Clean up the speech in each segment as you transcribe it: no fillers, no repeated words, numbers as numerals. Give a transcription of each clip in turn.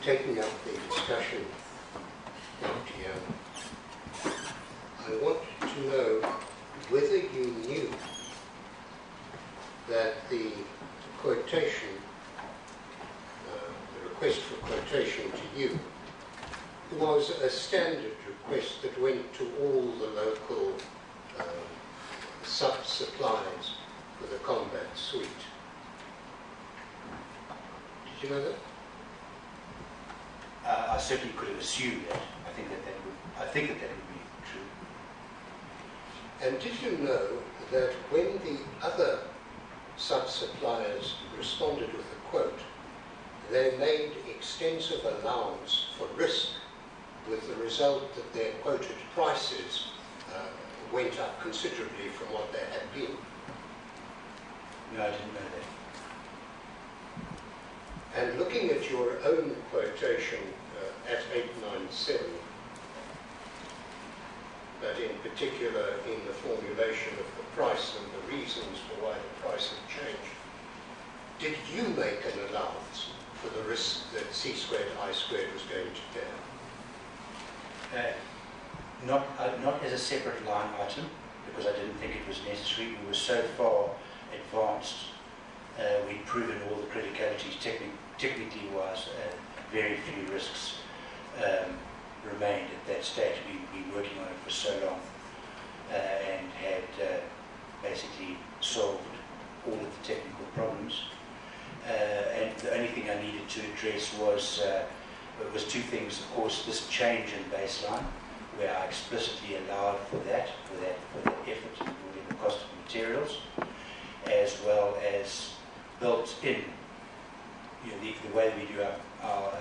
taking up the discussion, Dr. Young, I want to know whether you knew that the quotation, the request for quotation to you, was a standard request that went to all the local sub-suppliers for the combat suite. Did you know that? I certainly could have assumed that. I think that would be true. And did you know that when the other sub-suppliers responded with a quote, they made extensive allowance for risk, with the result that their quoted prices went up considerably from what they had been? No, I didn't know that. And looking at your own quotation at 897, but in particular in the formulation of the price and the reasons for why the price had changed, did you make an allowance for the risk that C squared I squared was going to bear? Not as a separate line item, because I didn't think it was necessary. We were so far advanced, we'd proven all the criticalities technically wise, very few risks remained at that stage. We'd been working on it for so long and had basically solved all of the technical problems. And the only thing I needed to address was two things. Of course, this change in baseline, where I explicitly allowed for that effort in the cost of materials, as well as built in, the way we do our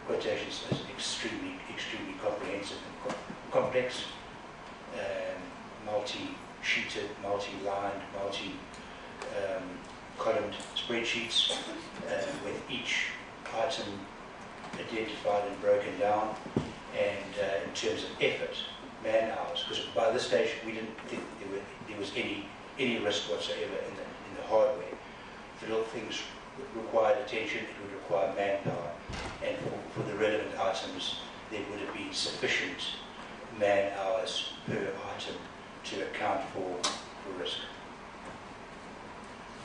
quotations is extremely comprehensive and complex, multi-sheeted, multi-lined, columned spreadsheets with each item identified and broken down, and in terms of effort, man hours, because by this stage we didn't think there was any risk whatsoever in the hardware. If the little things required attention, it would require manpower, and for the relevant items there would have been sufficient man hours per item to account for risk.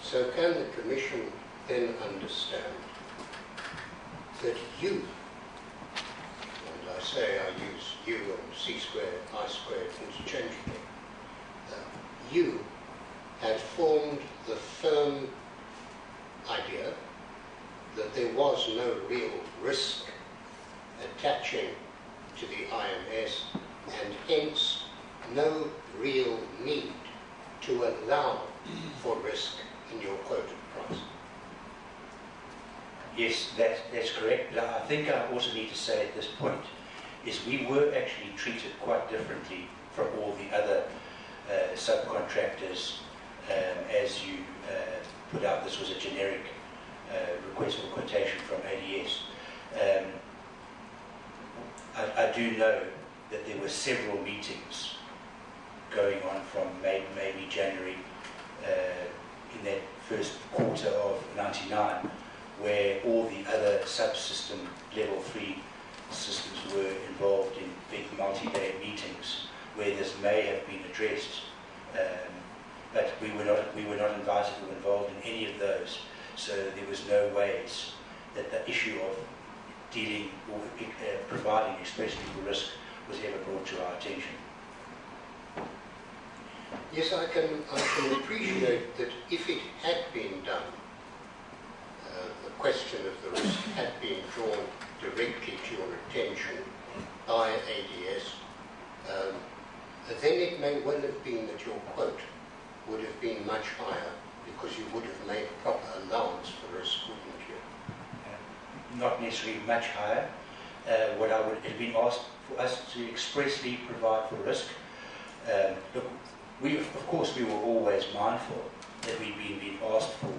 So can the Commission then understand that you, and I say I use you and C squared, I squared interchangeably, you had formed the firm idea that there was no real risk attaching to the IMS, and hence no real need to allow for risk in your quoted price? Yes, that's correct. But I think I also need to say at this point is we were actually treated quite differently from all the other subcontractors. As you put out, this was a generic request for quotation from ADS. I do know that there were several meetings going on from maybe January in that first quarter of '99, where all the other subsystem level 3 systems were involved in big multi-day meetings where this may have been addressed, but we were not invited or involved in any of those. So there was no ways that the issue of dealing or providing expressly for risk was ever brought to our attention. Yes, I can appreciate that if it had been done, the question of the risk had been drawn directly to your attention by ADS, then it may well have been that your quote would have been much higher, because you would have made proper allowance for risk, wouldn't you? Not necessarily much higher. What I would have been asked for us to expressly provide for risk. Look, of course we were always mindful that we'd been asked for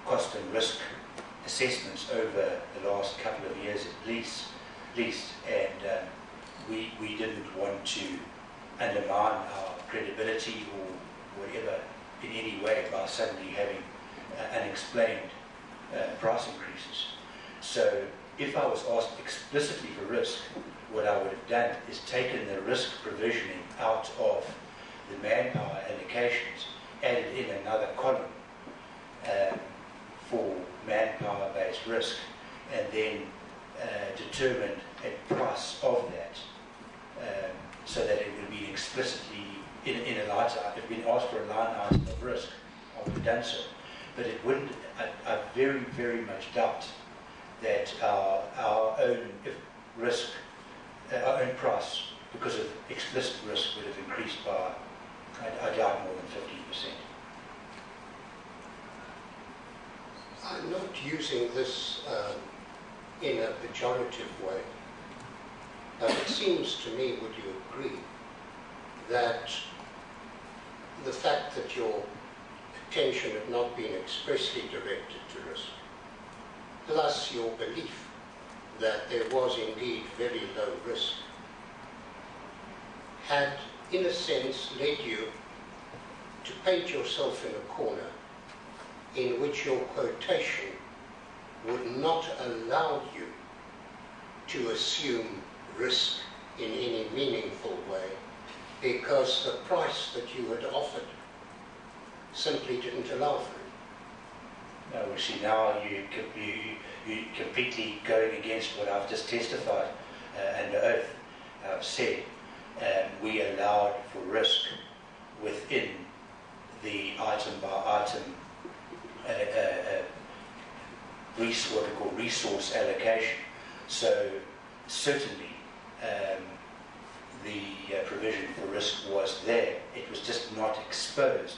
cost and risk assessments over the last couple of years at least, and we didn't want to undermine our credibility or whatever in any way by suddenly having unexplained price increases. So if I was asked explicitly for risk, what I would have done is taken the risk provisioning out of the manpower allocations, added in another column for manpower-based risk, and then determined a price of that, so that it would be explicitly in a line item. If been asked for a line item of risk, I would have done so. But it wouldn't. I very, very much doubt that our own risk, our own price, because of explicit risk, would have increased by, I doubt, more than 15%. I'm not using this in a pejorative way, but it seems to me, would you agree, that the fact that your attention had not been expressly directed to risk, plus your belief that there was indeed very low risk, had in a sense led you to paint yourself in a corner in which your quotation would not allow you to assume risk in any meaningful way, because the price that you had offered simply didn't allow for it. No, well, see, now you're completely going against what I've just testified under oath. I've said we allowed for risk within the item by item what we call resource allocation. So certainly the provision for risk was there. It was just not exposed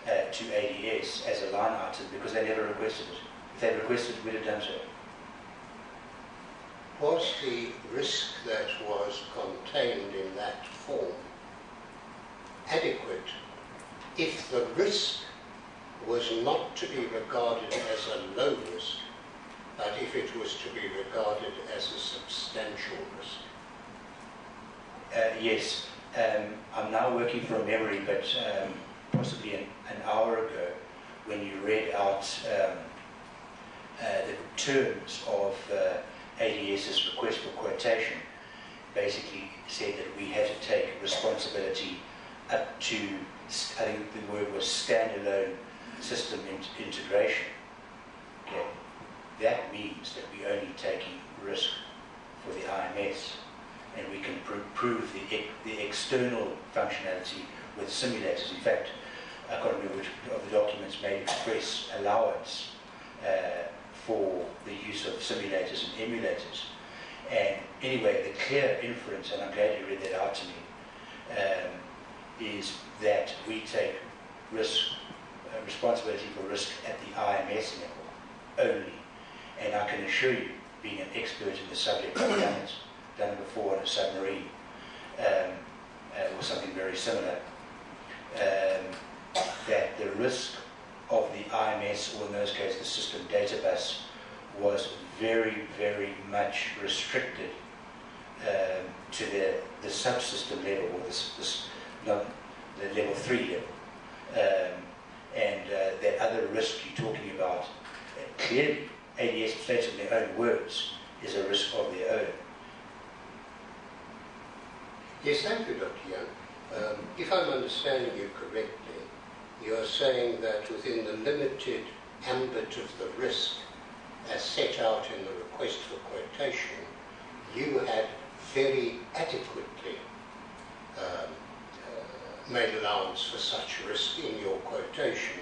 to ADS as a line item because they never requested it. If they requested it, we'd have done so. Was the risk that was contained in that form adequate if the risk was not to be regarded as a low risk, but if it was to be regarded as a substantial risk? Yes. I'm now working from memory, but possibly an hour ago, when you read out the terms of ADS's request for quotation, basically said that we had to take responsibility up to, I think the word was standalone system integration. Okay. That means that we're only taking risk for the IMS, and we can prove the external functionality with simulators. In fact, I can't remember which of the documents may express allowance for the use of simulators and emulators. And anyway, the clear inference, and I'm glad you read that out to me, is that we take responsibility for risk at the IMS level only. And I can assure you, being an expert in the subject, I've done it before on a submarine, or something very similar, that the risk of the IMS, or in those cases the system data bus, was very, very much restricted to the subsystem level, or not the level 3 level. And that other risk you're talking about, clearly ADS states in their own words, is a risk of their own. Yes, thank you, Dr. Young. If I'm understanding you correctly, you are saying that within the limited ambit of the risk as set out in the request for quotation, you had very adequately made allowance for such risk in your quotation.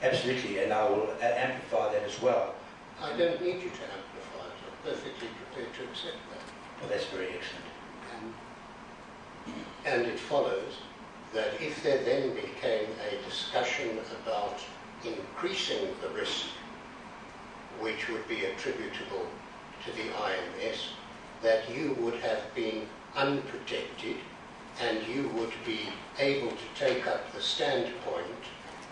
Absolutely, and I will amplify that as well. I don't need you to amplify it. I'm perfectly prepared to accept that. Well, that's very excellent. And it follows that if there then became a discussion about increasing the risk which would be attributable to the IMS, that you would have been unprotected and you would be able to take up the standpoint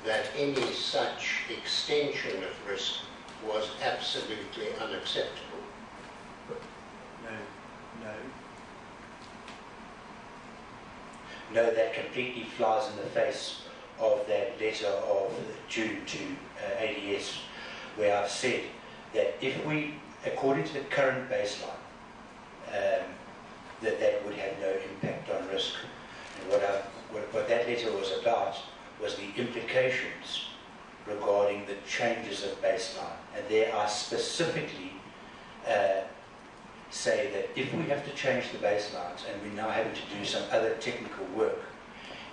that any such extension of risk was absolutely unacceptable. No, that completely flies in the face of that letter of June to ADS, where I've said that if we, according to the current baseline, that would have no impact on risk. And what that letter was about was the implications regarding the changes of baseline. And there I specifically say that if we have to change the baselines, and we're now having to do some other technical work,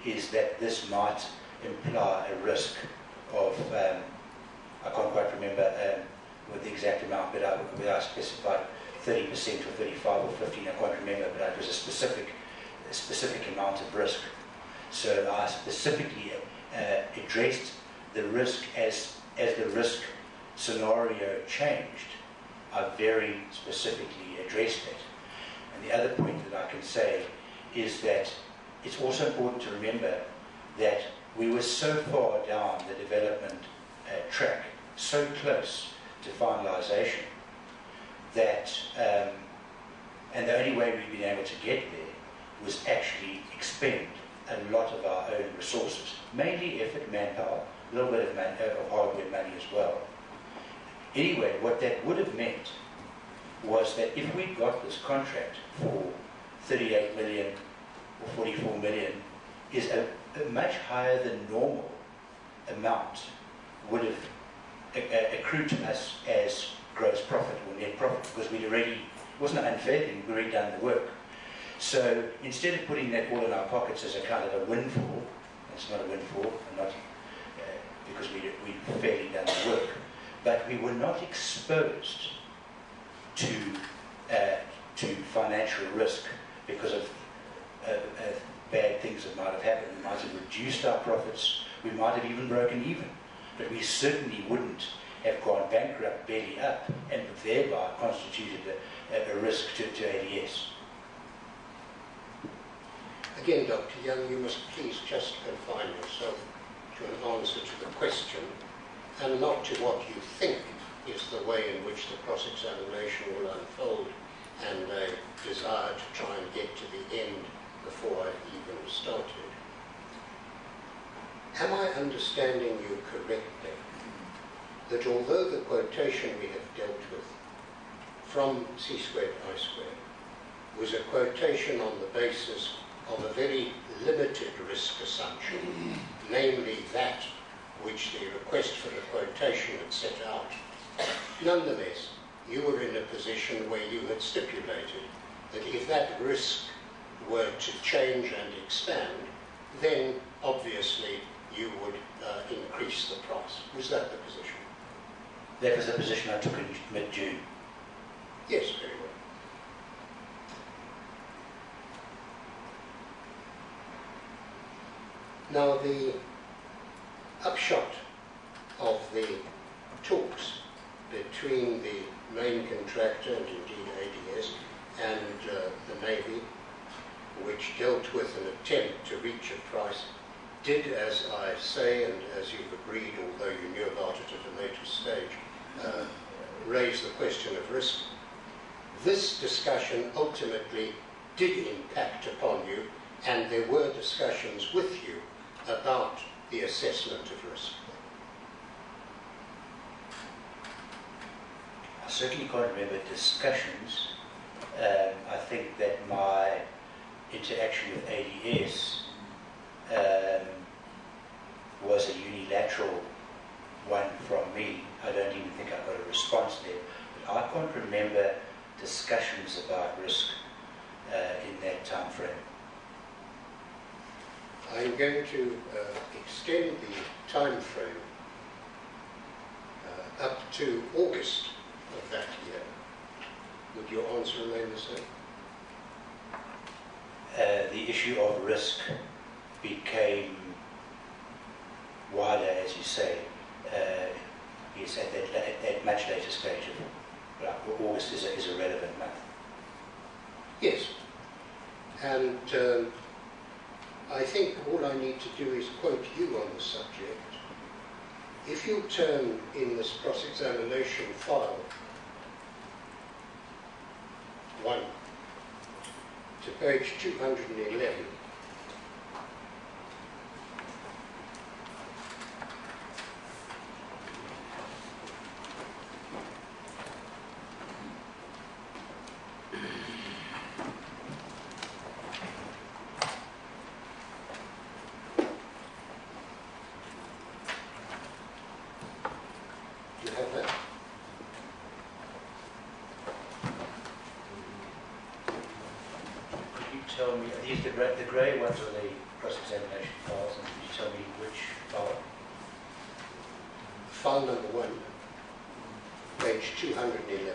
is that this might imply a risk of, I can't quite remember what the exact amount, but I specified 30% or 35 or 15, I can't remember, but it was a specific amount of risk. So I specifically addressed the risk as the risk scenario changed. I very specifically addressed it. And the other point that I can say is that it's also important to remember that we were so far down the development track, so close to finalisation, that, and the only way we've been able to get there was actually expend a lot of our own resources, mainly effort, manpower, a little bit of hardware money as well. Anyway, what that would have meant was that if we got this contract for 38 million or 44 million, is a much higher than normal amount would have accrued to us as gross profit or net profit, because we'd already, it wasn't an unfair thing, we'd already done the work. So instead of putting that all in our pockets as a kind of a windfall, it's not a windfall, not, because we'd fairly done the work, but we were not exposed to financial risk because of bad things that might have happened. We might have reduced our profits, we might have even broken even, but we certainly wouldn't have gone bankrupt, belly up, and thereby constituted a risk to ADS. Again, Dr. Young, you must please just confine yourself to an answer to the question and not to what you think is the way in which the cross-examination will unfold and a desire to try and get to the end before I've even started. Am I understanding you correctly that although the quotation we have dealt with from C squared I squared was a quotation on the basis of a very limited risk assumption, namely that which the request for the quotation had set out, nonetheless, you were in a position where you had stipulated that if that risk were to change and expand, then obviously you would increase the price. Was that the position? That was the position I took in mid-June. Yes, very well. Now, the upshot of the talks between the main contractor, and indeed ADS, and the Navy, which dealt with an attempt to reach a price, did, as I say, and as you've agreed, although you knew about it at a later stage, raise the question of risk. This discussion ultimately did impact upon you, and there were discussions with you about the assessment of risk. I certainly can't remember discussions. I think that my interaction with ADS was a unilateral one from me. I don't even think I got a response there. But I can't remember discussions about risk in that time frame. I'm going to extend the time frame up to August of that year. Would your answer remain the same? The issue of risk became wider, as you say, yes, at that much later stage of August is a relevant month. Yes. And I think all I need to do is quote you on the subject. If you turn in this cross-examination file 1 to page 211, tell me, are these the grey ones are the cross-examination files, and can you tell me which file? File number 1, page 211.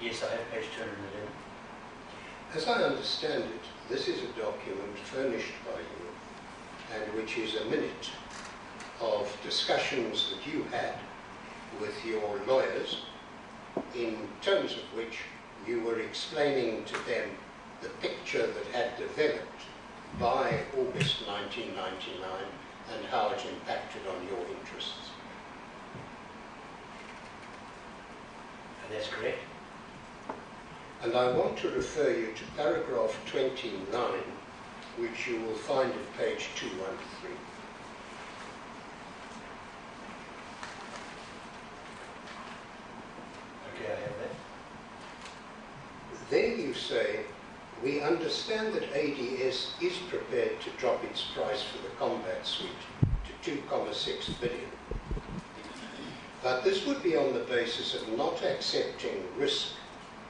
Yes, I have page 211. As I understand it, this is a document furnished by you and which is a minute of discussions that you had with your lawyers, in terms of which you were explaining to them the picture that had developed by August 1999 and how it impacted on your interests. That's correct. And I want to refer you to paragraph 29, which you will find at page 213. Okay, I have that. Then you say, we understand that ADS is prepared to drop its price for the combat suite to 2.6 billion. But this would be on the basis of not accepting risk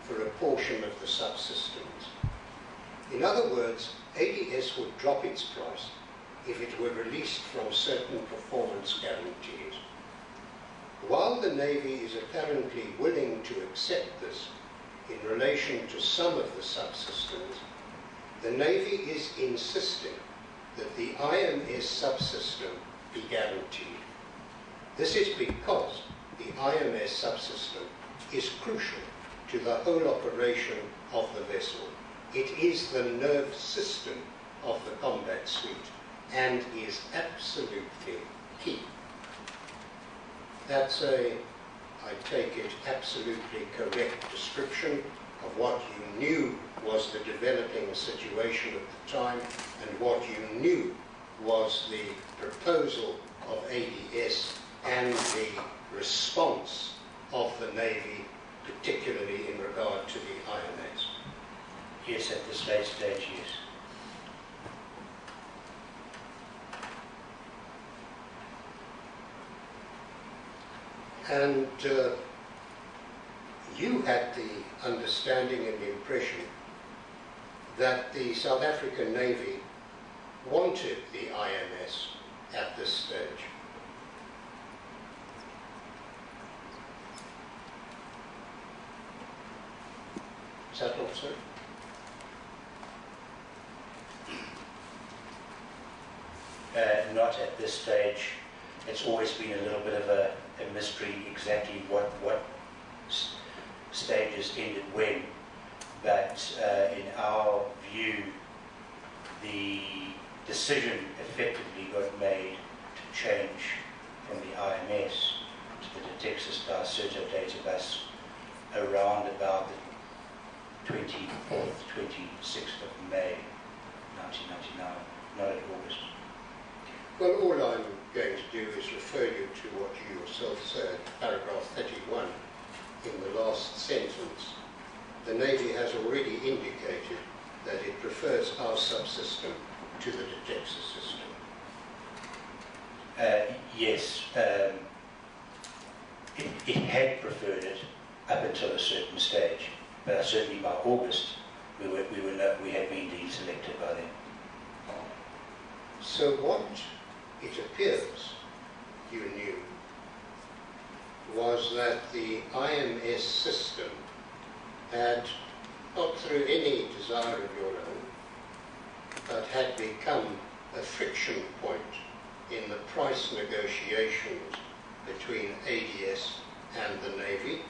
for a portion of the subsystems. In other words, ADS would drop its price if it were released from certain performance guarantees. While the Navy is apparently willing to accept this in relation to some of the subsystems, the Navy is insisting that the IMS subsystem be guaranteed. This is because the IMS subsystem is crucial to the whole operation of the vessel. It is the nerve system of the combat suite and is absolutely key. That's a, I take it, absolutely correct description of what you knew was the developing situation at the time and what you knew was the proposal of ADS and the response of the Navy, particularly in regard to the IMS. Yes, at this late stage, yes. And you had the understanding and the impression that the South African Navy wanted the IMS at this stage. Is that not so? Not at this stage. It's always been a little bit of a mystery exactly what stages ended when. But in our view, the decision effectively got made to change from the IMS to the Detexis Certo database around about the 24th, 26th of May 1999, not at August. Well, all I'm going to do is refer you to what you yourself said, paragraph 31, in the last sentence. The Navy has already indicated that it prefers our subsystem to the Detexis system. Yes, it had preferred it up until a certain stage, but certainly by August we had been deemed selected by them. So what it appears you knew was that the IMS system had, not through any desire of your own, but had become a friction point in the price negotiations between ADS and the Navy,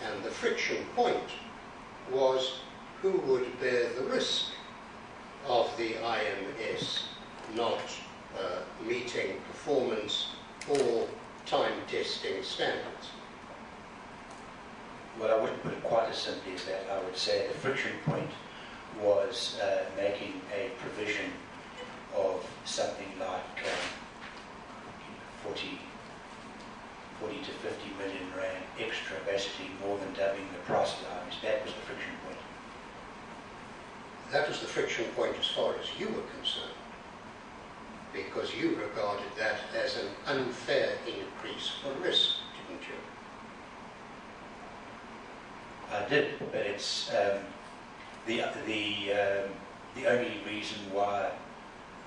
and the friction point was who would bear the risk of the IMS not meeting performance or time testing standards. Well, I wouldn't put it quite as simply as that. I would say the friction point was making a provision of something like 40 to 50 million rand extra, basically more than doubling the price allowance. That was the friction point. That was the friction point as far as you were concerned, because you regarded that as an unfair increase for risk, didn't you? I did, but it's the only reason why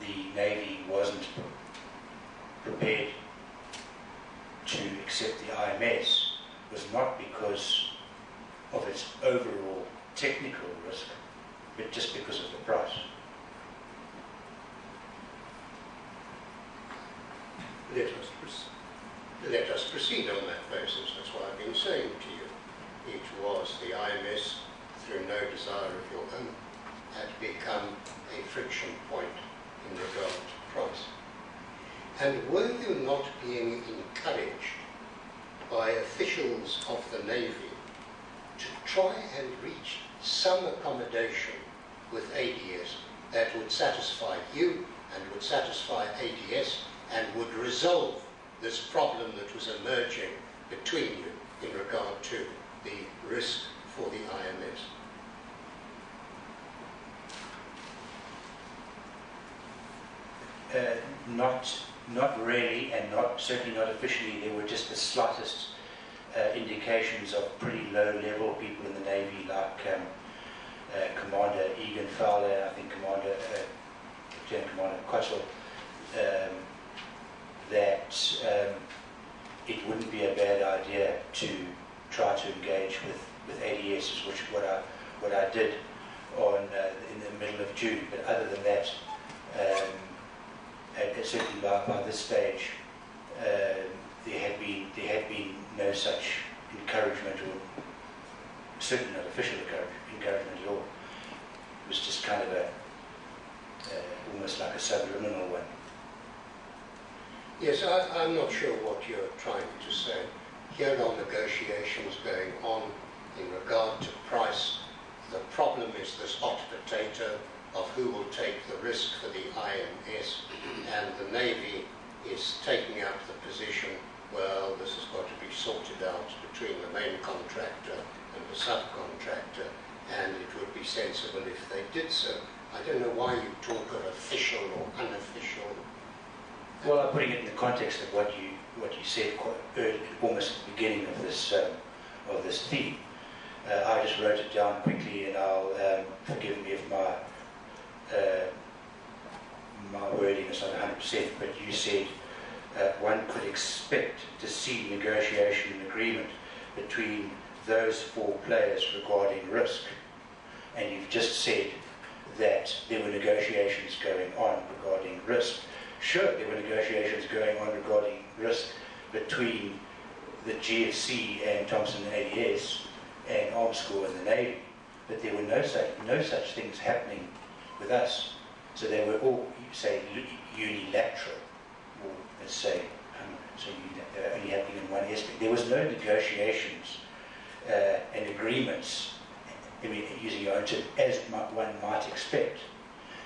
the Navy wasn't prepared to accept the IMS was not because of its overall technical risk, but just because of the price. Let us proceed on that basis. That's what I've been saying to you. It was the IMS, through no desire of your own, had become a friction point in regard to price. And were you not being encouraged by officials of the Navy to try and reach some accommodation with ADS that would satisfy you and would satisfy ADS and would resolve this problem that was emerging between you in regard to the risk for the IMS? Not really, and certainly not officially. There were just the slightest indications of pretty low-level people in the Navy, like Commander Egan Fowler, I think Lieutenant Commander Kotzel, that it wouldn't be a bad idea to try to engage with ADS, which what I did in the middle of June. But other than that, certainly by this stage, there had been no such encouragement, or certainly not official encouragement at all. It was just kind of almost like a subliminal one. Yes, I'm not sure what you're trying to say. Here are negotiations going on in regard to price. The problem is this hot potato of who will take the risk for the IMS, and the Navy is taking up the position, well, this has got to be sorted out between the main contractor and the subcontractor, and it would be sensible if they did so. I don't know why you talk of official or unofficial. Well, I'm putting it in the context of what you said quite early, almost at the beginning of this theme. I just wrote it down quickly, and I'll forgive me if my wording is not 100%. But you said one could expect to see negotiation and agreement between those four players regarding risk, and you've just said that there were negotiations going on regarding risk. Sure, there were negotiations going on regarding risk between the GFC and Thompson ADS and Arms Corps and the Navy, but there were no such things happening with us. So they were all, say, unilateral, or let's say, only happening in one aspect. There was no negotiations and agreements, I mean, using your own term, as one might expect.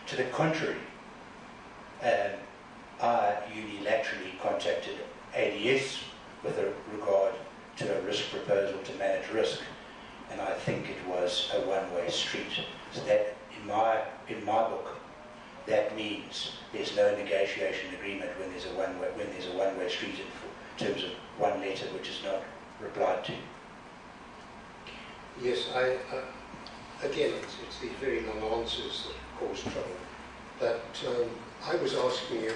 To the contrary, I unilaterally contacted ADS with regard to a risk proposal to manage risk, and I think it was a one-way street. So that, in my book, that means there's no negotiation agreement when there's a one-way street in terms of one letter which is not replied to. Yes, again, it's these very long answers that cause trouble. But I was asking you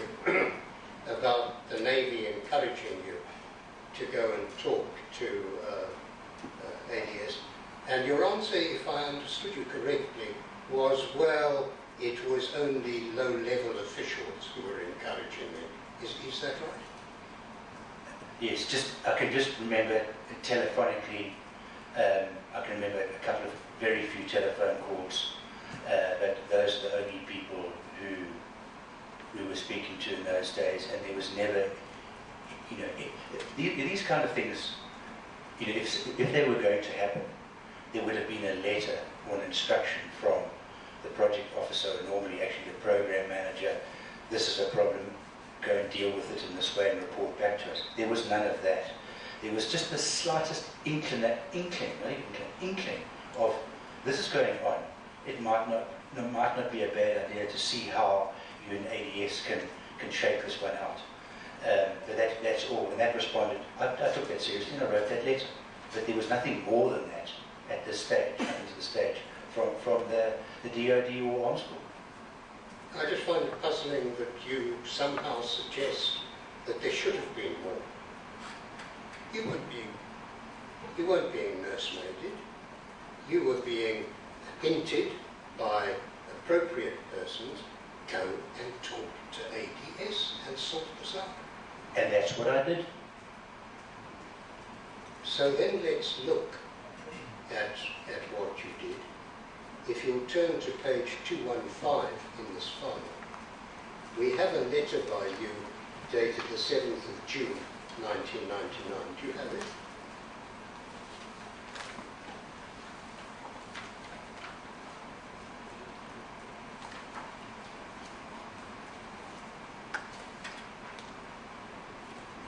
about the Navy encouraging you to go and talk to ADS, and your answer, if I understood you correctly, was, well, it was only low-level officials who were encouraging me. Is that right? Yes, I can just remember telephonically, I can remember a couple of very few telephone calls, but those are the only people who we were speaking to in those days, and there was never, these kind of things, you know, if they were going to happen, there would have been a letter or an instruction from the project officer, or normally actually the program manager. This is a problem, go and deal with it in this way and report back to us. There was none of that. There was just the slightest inkling of this is going on. It might not be a bad idea to see how you and ADS can shake this one out. But that's all. And that responded, I took that seriously and I wrote that letter. But there was nothing more than that at this stage, into the stage, from the DOD or Arms Corps. I just find it puzzling that you somehow suggest that there should have been more. You weren't being nursemaided. You were being hinted by appropriate persons, go and talk to ADS and sort this out. And that's what I did. So then let's look at what you did. If you'll turn to page 215 in this file, we have a letter by you dated the 7th of June 1999. Do you have it?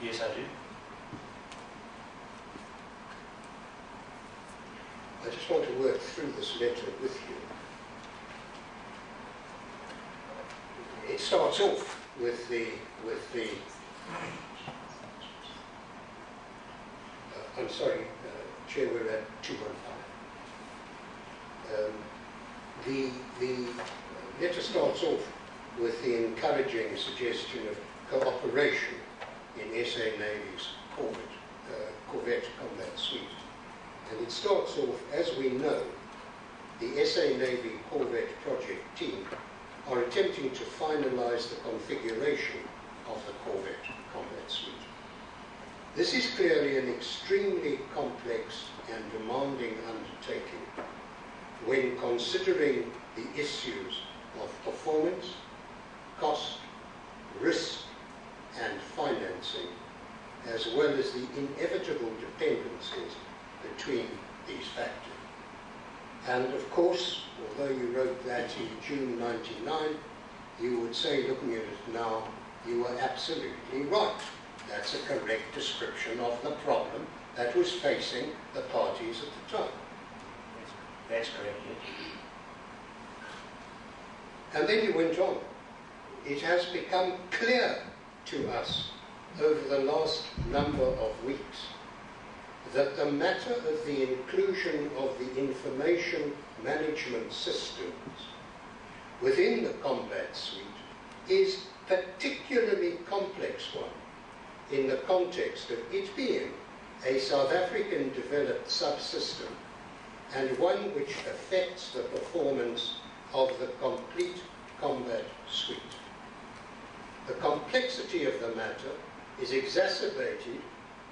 Yes, I do. I just want to work through this letter with you. It starts off with the I'm sorry, Chair, we're at 215. The letter starts off with the encouraging suggestion of cooperation in SA Navy's Corvette Combat Suite. And it starts off, as we know, the SA Navy Corvette project team are attempting to finalize the configuration of the Corvette Combat Suite. This is clearly an extremely complex and demanding undertaking when considering the issues of performance, cost, risk, and financing, as well as the inevitable dependencies between these factors. And of course, although you wrote that in June 99, you would say, looking at it now, you were absolutely right. That's a correct description of the problem that was facing the parties at the time. That's correct, yes. And then you went on. It has become clear to us over the last number of weeks that the matter of the inclusion of the information management systems within the combat suite is a particularly complex one in the context of it being a South African developed subsystem and one which affects the performance of the complete combat suite. The complexity of the matter is exacerbated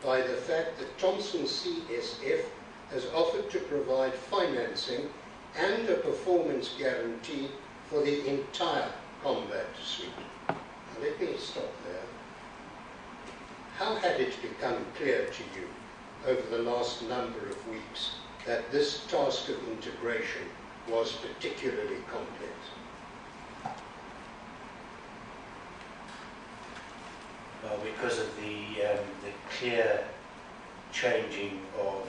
by the fact that Thomson CSF has offered to provide financing and a performance guarantee for the entire combat suite. Now let me stop there. How had it become clear to you over the last number of weeks that this task of integration was particularly complex? Well, because of the clear changing of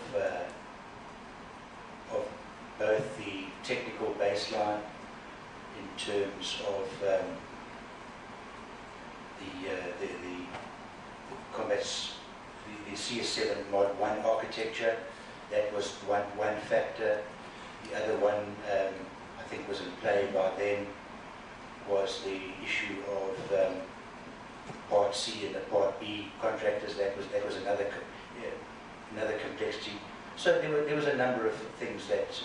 both the technical baseline in terms of the combats, the CS7 Mod 1 architecture. That was one factor. The other one, I think, was in play by then, was the issue of Part C and the Part B contractors. That was another complexity. So there was a number of things that,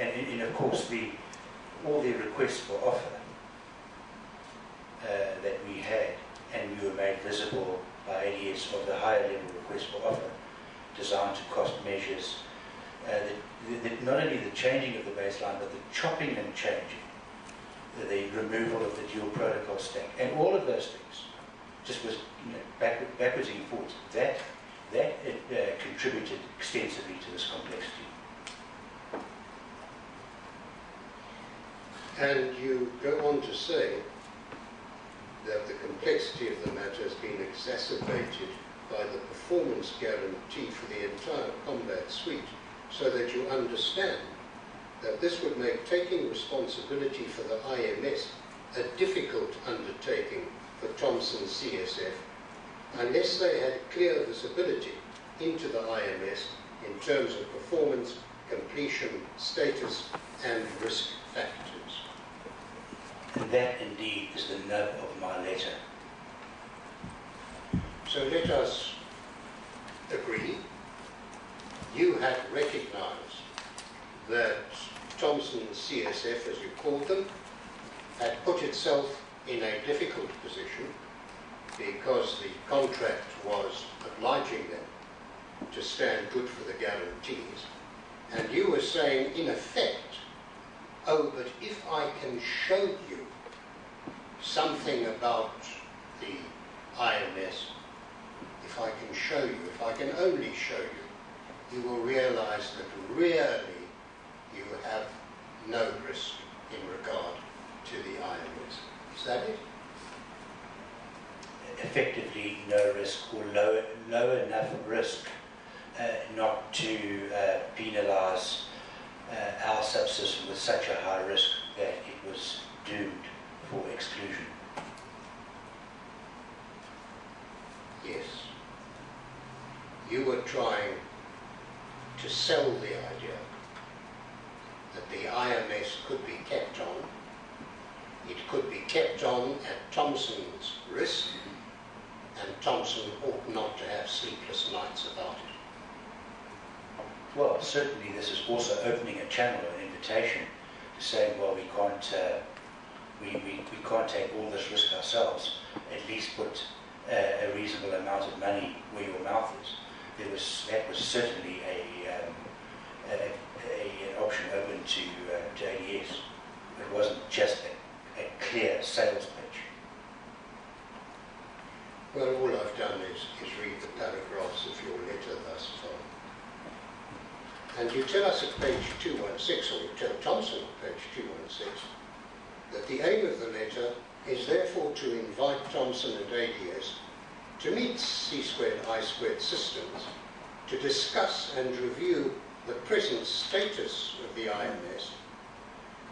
and of course all the requests for offer that we had, and we were made visible by ADS of the higher level requests for offer, designed to cost measures, not only the changing of the baseline, but the chopping and changing, the removal of the dual protocol stack, and all of those things just was backwards and forwards. That that contributed extensively to this complexity. And you go on to say that the complexity of the matter has been exacerbated by the performance guarantee for the entire combat suite, so that you understand that this would make taking responsibility for the IMS a difficult undertaking for Thomson CSF unless they had clear visibility into the IMS in terms of performance, completion, status and risk factors. And that indeed is the nub of my letter. So let us agree. You had recognized that Thomson CSF, as you called them, had put itself in a difficult position because the contract was obliging them to stand good for the guarantees. And you were saying, in effect, oh, but if I can show you something about the IMS, if I can show you, if I can only show you, you will realize that really you have no risk in regard to the IMS. Is that it? Effectively no risk, or low enough risk not to penalise our subsystem with such a high risk that it was doomed for exclusion. Yes. You were trying to sell the idea that the IMS could be kept on. It could be kept on at Thomson's risk, and Thomson ought not to have sleepless nights about it. Well, certainly this is also opening a channel, an invitation to saying, well, we can't take all this risk ourselves. At least put a reasonable amount of money where your mouth is. That was certainly an option open to ADS. It wasn't just a clear sales pitch. Well, all I've done is read the paragraphs of your letter thus far. And you tell us at page 216, or you tell Thomson at page 216, that the aim of the letter is therefore to invite Thomson and ADS to meet C-squared I-squared systems to discuss and review the present status of the IMS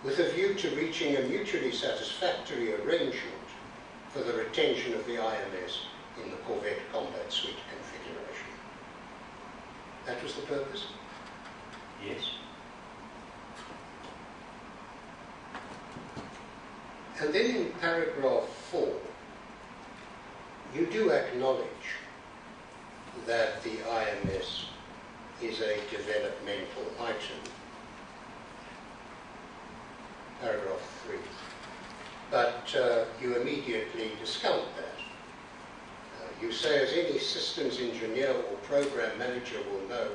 with a view to reaching a mutually satisfactory arrangement for the retention of the IMS in the Corvette Combat Suite configuration. That was the purpose? Yes. And then in paragraph 4, you do acknowledge that the IMS is a developmental item. Paragraph 3. But you immediately discount that. You say, as any systems engineer or program manager will know,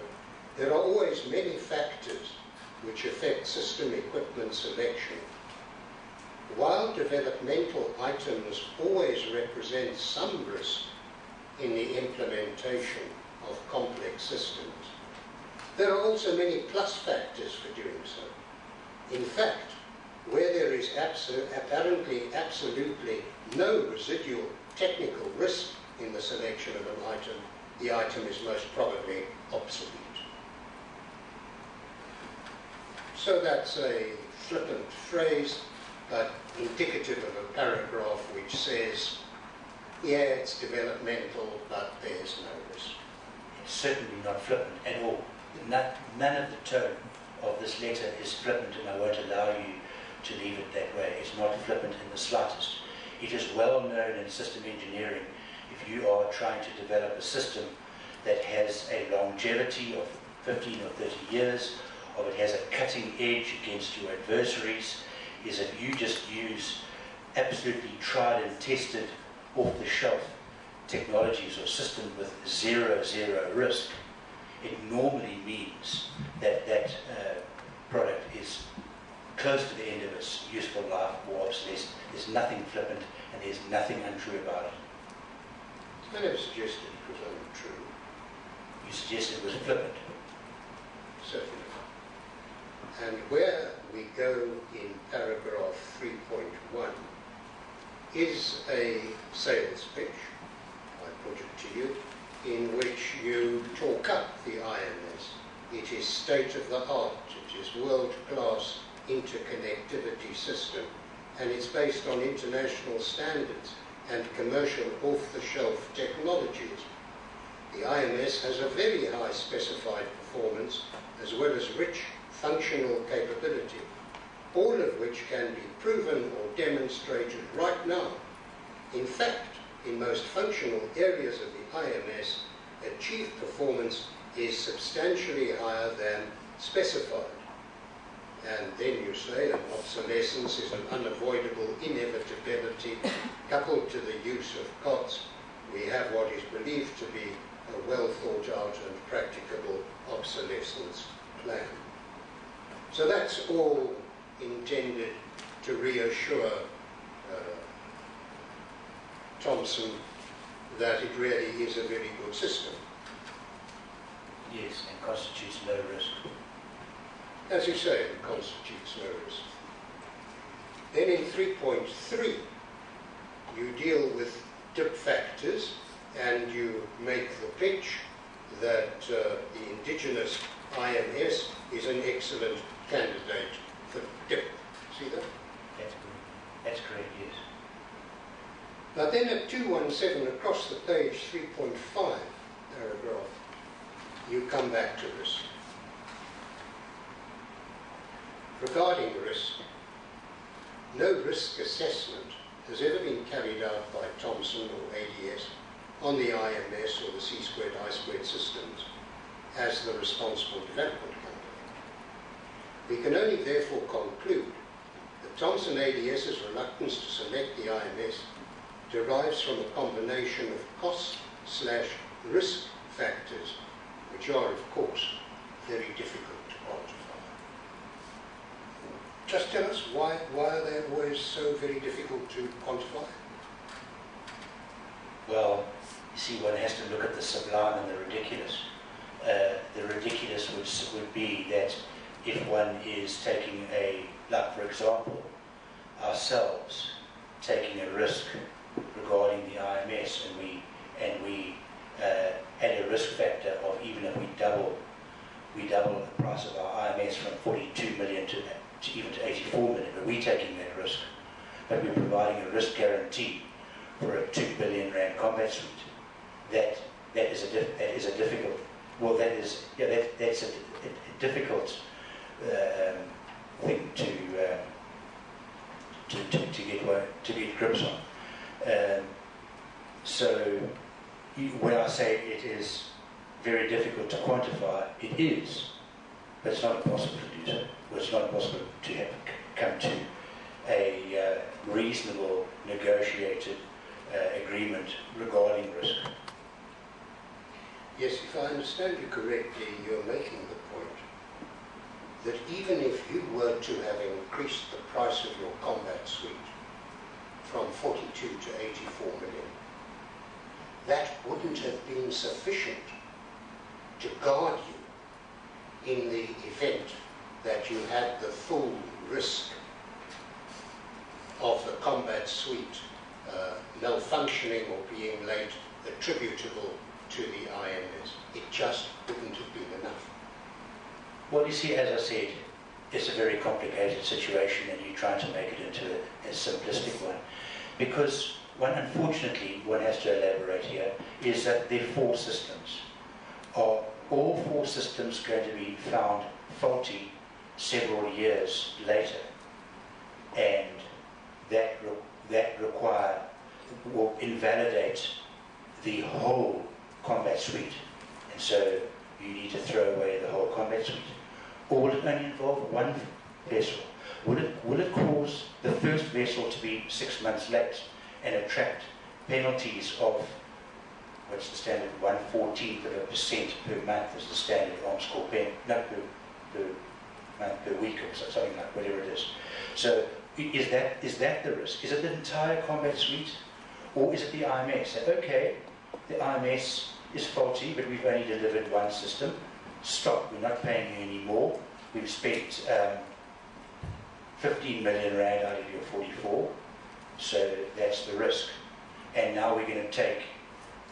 there are always many factors which affect system equipment selection. While developmental items always represent some risk in the implementation of complex systems, there are also many plus factors for doing so. In fact, where there is apparently absolutely no residual technical risk in the selection of an item, the item is most probably obsolete. So that's a flippant phrase, but indicative of a paragraph which says, yeah, it's developmental, but there's no risk. It's certainly not flippant at all. None of the tone of this letter is flippant, and I won't allow you to leave it that way. It's not flippant in the slightest. It is well known in system engineering, if you are trying to develop a system that has a longevity of 15 or 30 years, or it has a cutting edge against your adversaries, is if you just use absolutely tried and tested off-the-shelf technologies or systems with zero risk, it normally means that that product is close to the end of its useful life or obsolescent. There's nothing flippant and there's nothing untrue about it. I never suggested it was untrue. You suggested it was flippant. Certainly. And where we go in paragraph 3.1 is a sales pitch, I put it to you, in which you talk up the IMS. It is state of the art, it is world-class interconnectivity system, and it's based on international standards and commercial off-the-shelf technologies. The IMS has a very high specified performance as well as rich functional capability, all of which can be proven or demonstrated right now. In fact, in most functional areas of the IMS, achieved performance is substantially higher than specified. And then you say an obsolescence is an unavoidable inevitability coupled to the use of COTS. We have what is believed to be a well thought out and practicable obsolescence plan. So that's all intended to reassure Thomson that it really is a very good system. Yes, and constitutes low risk. As you say, it constitutes no risk. Then in 3.3, you deal with dip factors and you make the pitch that the indigenous IMS is an excellent candidate for dip. See that? That's good. That's correct, yes. But then at 217 across the page, 3.5 paragraph, you come back to risk. Regarding risk, no risk assessment has ever been carried out by Thomson or ADS on the IMS or the C-squared I-squared systems as the responsible development company. We can only therefore conclude that Thomson ADS's reluctance to select the IMS derives from a combination of cost/risk factors, which are, of course, very difficult to quantify. Just tell us why are they always so very difficult to quantify? Well, you see, one has to look at the sublime and the ridiculous. The ridiculous would be that if one is taking like for example, ourselves taking a risk regarding the IMS, and we had a risk factor of, even if we double the price of our IMS from 42 million to even to 84 million, but we're taking that risk, but we're providing a risk guarantee for a 2 billion rand combat suite. That's a difficult thing to get grips on. So when I say it is very difficult to quantify, it is, but it's not impossible to do so. Well, it's not impossible to come to a reasonable negotiated agreement regarding risk. Yes, if I understand you correctly, you're making the point that even if you were to have increased the price of your combat suite from 42 to 84 million, that wouldn't have been sufficient to guard you in the event that you had the full risk of the combat suite malfunctioning or being late attributable to the IMS. It just wouldn't have been enough. Well, you see, as I said, it's a very complicated situation, and you're trying to make it into a simplistic one. Because unfortunately, one has to elaborate here, is that there are four systems. Are all four systems going to be found faulty several years later? And that will invalidate the whole combat suite. And so you need to throw away the whole combat suite. Or will it only involve one vessel? Will it cause the first vessel to be 6 months late and attract penalties of, what's the standard, 1/14% per month is the standard arms corps pen, not per month, per week, or something like whatever it is. So is that the risk? Is it the entire combat suite, or is it the IMS? Okay, the IMS is faulty, but we've only delivered one system. Stop, we're not paying you any more. We've spent 15 million rand out of your 44, so that's the risk. And now we're going to take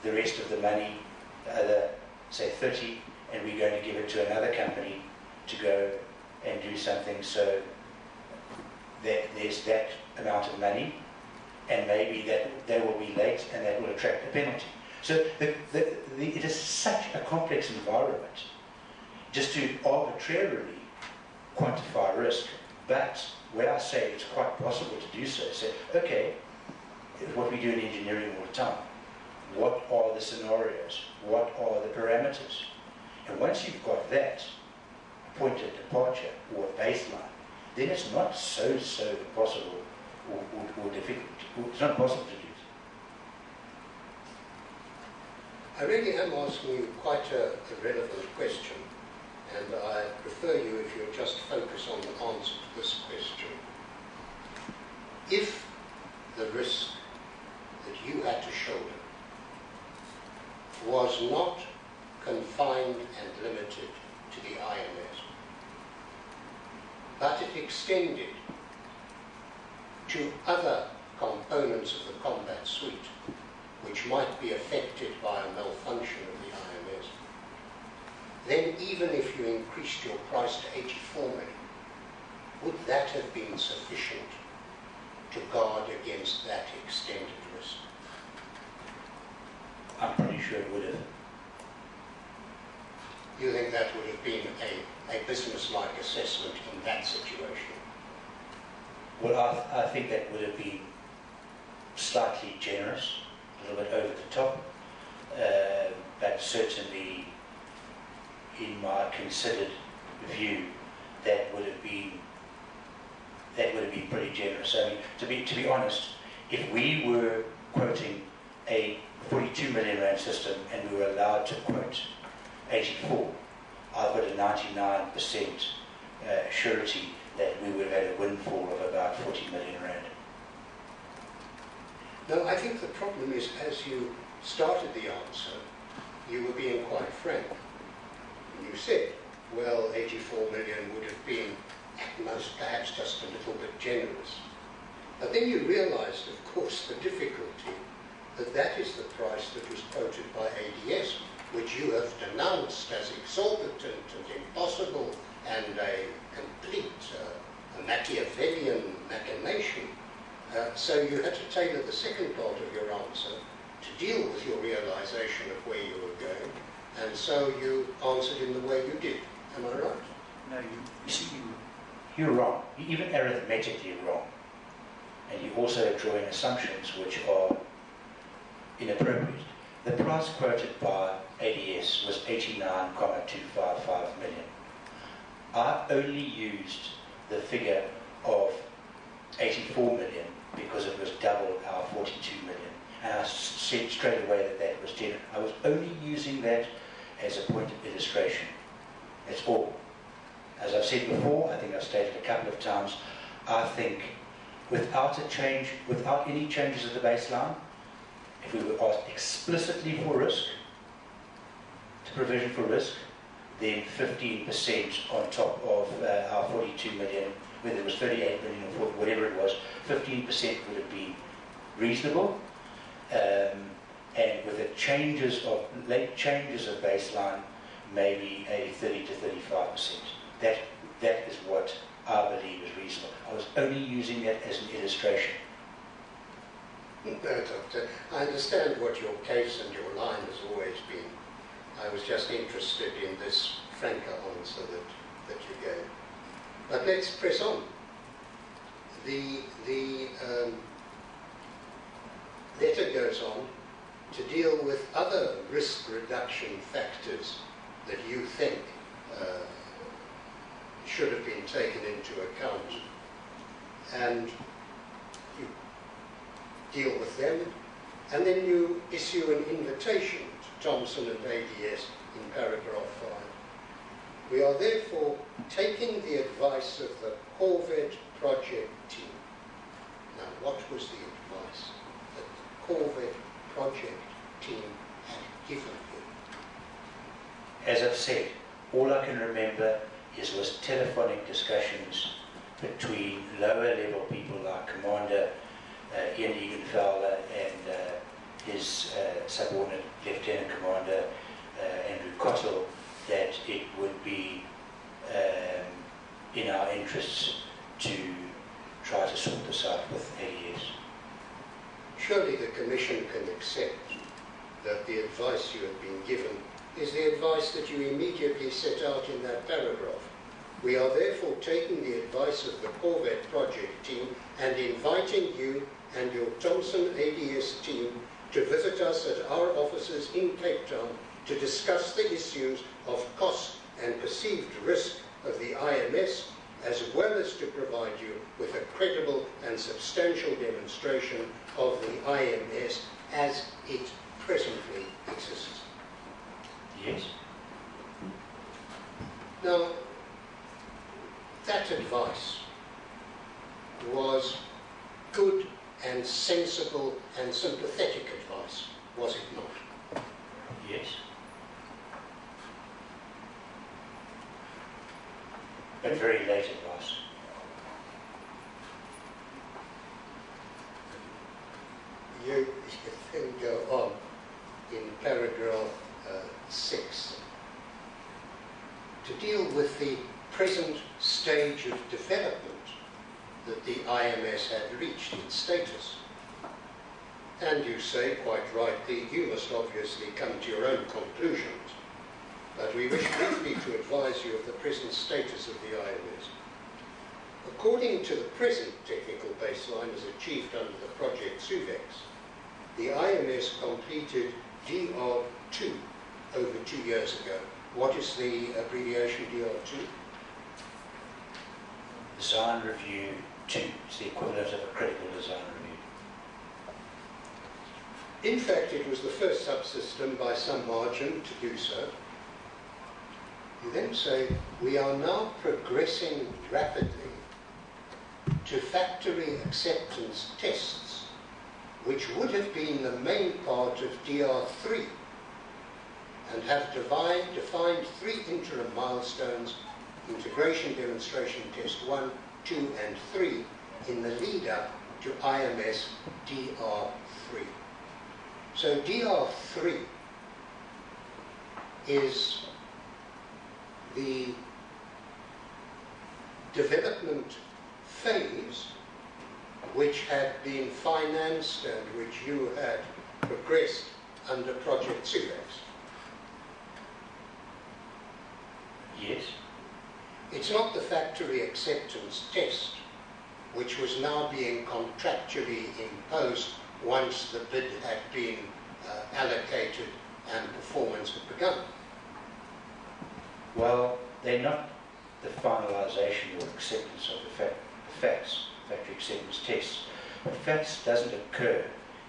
the rest of the money, the other, say 30, and we're going to give it to another company to go and do something, so that there's that amount of money, and maybe that they will be late and that will attract a penalty. So it is such a complex environment just to arbitrarily quantify risk. But where I say it's quite possible to do so, say, okay, what we do in engineering all the time, what are the scenarios, what are the parameters? And once you've got that, a point of departure or a baseline, then it's not so impossible or difficult. It's not possible to do it. I really am asking you quite a relevant question, and I prefer you if you'll just focus on the answer to this question. If the risk that you had to shoulder was not confined and limited to the IMS, but it extended to other components of the combat suite which might be affected by a malfunction of the IMS, then even if you increased your price to 84 million, would that have been sufficient to guard against that extended risk? I'm pretty sure it would have. You think that would have been a business-like assessment in that situation? Well, I think that would have been slightly generous, a little bit over the top, but certainly in my considered view, that would have been pretty generous. I mean, to be honest, if we were quoting a 42 million rand system and we were allowed to quote 84, I've got a 99% surety that we would have had a windfall of about 40 million rand. No, I think the problem is, as you started the answer, you were being quite frank. You said, well, 84 million would have been at most perhaps just a little bit generous. But then you realized, of course, the difficulty that that is the price that was quoted by ADS, which you have denounced as exorbitant and impossible and a complete Machiavellian machination. So you had to tailor the second part of your answer to deal with your realization of where you were going, and so you answered in the way you did. Am I right? No, you see, you're wrong. You're even arithmetically wrong. And you also are drawing assumptions which are inappropriate. The price quoted by ADS was 89,255 million. I only used the figure of 84 million because it was double our 42 million. And I said straight away that that was generous. I was only using that as a point of illustration. That's all. As I've said before, I think I've stated a couple of times, I think without any changes at the baseline, if we were asked explicitly for risk, to provision for risk, then 15% on top of our 42 million, whether it was 38 million or whatever it was, 15% would have been reasonable. And with the late changes of baseline, maybe a 30 to 35%. That is what I believe is reasonable. I was only using that as an illustration. No, Doctor. I understand what your case and your line has always been. I was just interested in this franker answer that you gave. But let's press on. The letter goes on to deal with other risk reduction factors that you think should have been taken into account. And you deal with them, and then you issue an invitation to Thomson and ADS in paragraph 5. We are therefore taking the advice of the Corvette project team. Now, what was the advice that the Corvette project team had given you? as I've said, all I can remember was telephonic discussions between lower level people like Commander Ian Egan-Fowler and his subordinate Lieutenant Commander Andrew Cottle, that it would be in our interests to try to sort this out with ADS. Surely the Commission can accept that the advice you have been given is the advice that you immediately set out in that paragraph. We are therefore taking the advice of the Corvette project team and inviting you and your Thomson ADS team to visit us at our offices in Cape Town to discuss the issues of cost and perceived risk of the IMS, as well as to provide you with a credible and substantial demonstration of the IMS as it presently exists. Yes. Now, that advice was good and sensible and sympathetic advice, was it not? Yes. But very late advice. You then go on in paragraph 6 to deal with the present stage of development that the IMS had reached its status. And you say, quite rightly, you must obviously come to your own conclusions, but we wish briefly to advise you of the present status of the IMS. According to the present technical baseline as achieved under the project SUVEX, the IMS completed DR2 over 2 years ago. What is the abbreviation DR2? Design Review 2. It's the equivalent of a critical design review. In fact, it was the first subsystem by some margin to do so. You then say, we are now progressing rapidly to factory acceptance tests, which would have been the main part of DR3, and have defined 3 interim milestones: integration demonstration test 1, 2 and 3 in the lead up to IMS DR3. So DR3 is the development phase which had been financed and which you had progressed under Project SUVEX. Yes. It's not the factory acceptance test, which was now being contractually imposed once the bid had been allocated and performance had begun. Well, they're not the finalisation or acceptance of the FATS, factory acceptance tests. But FATS doesn't occur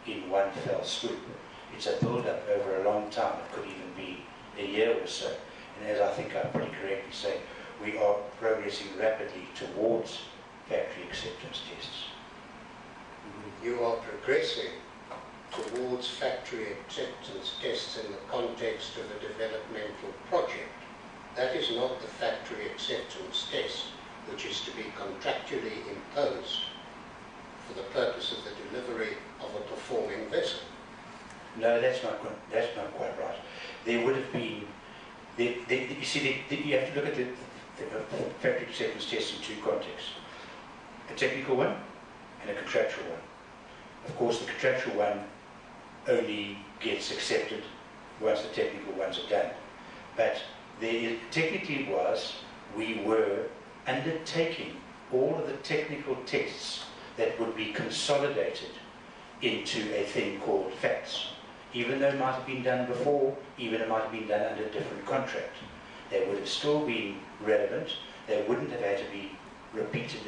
in one fell swoop. It's a build-up over a long time. It could even be a year or so. And as I think I pretty correctly say, we are progressing rapidly towards factory acceptance tests. You are progressing towards factory acceptance tests in the context of a developmental project. That is not the factory acceptance test, which is to be contractually imposed for the purpose of the delivery of a performing vessel. No, that's not quite right. There would have been, you see, you have to look at the factory acceptance test in 2 contexts: a technical one and a contractual one. Of course, the contractual one only gets accepted once the technical ones are done. But technically we were undertaking all of the technical tests that would be consolidated into a thing called FATS. Even though it might have been done before, even it might have been done under a different contract, they would have still been relevant. They wouldn't have had to be repeated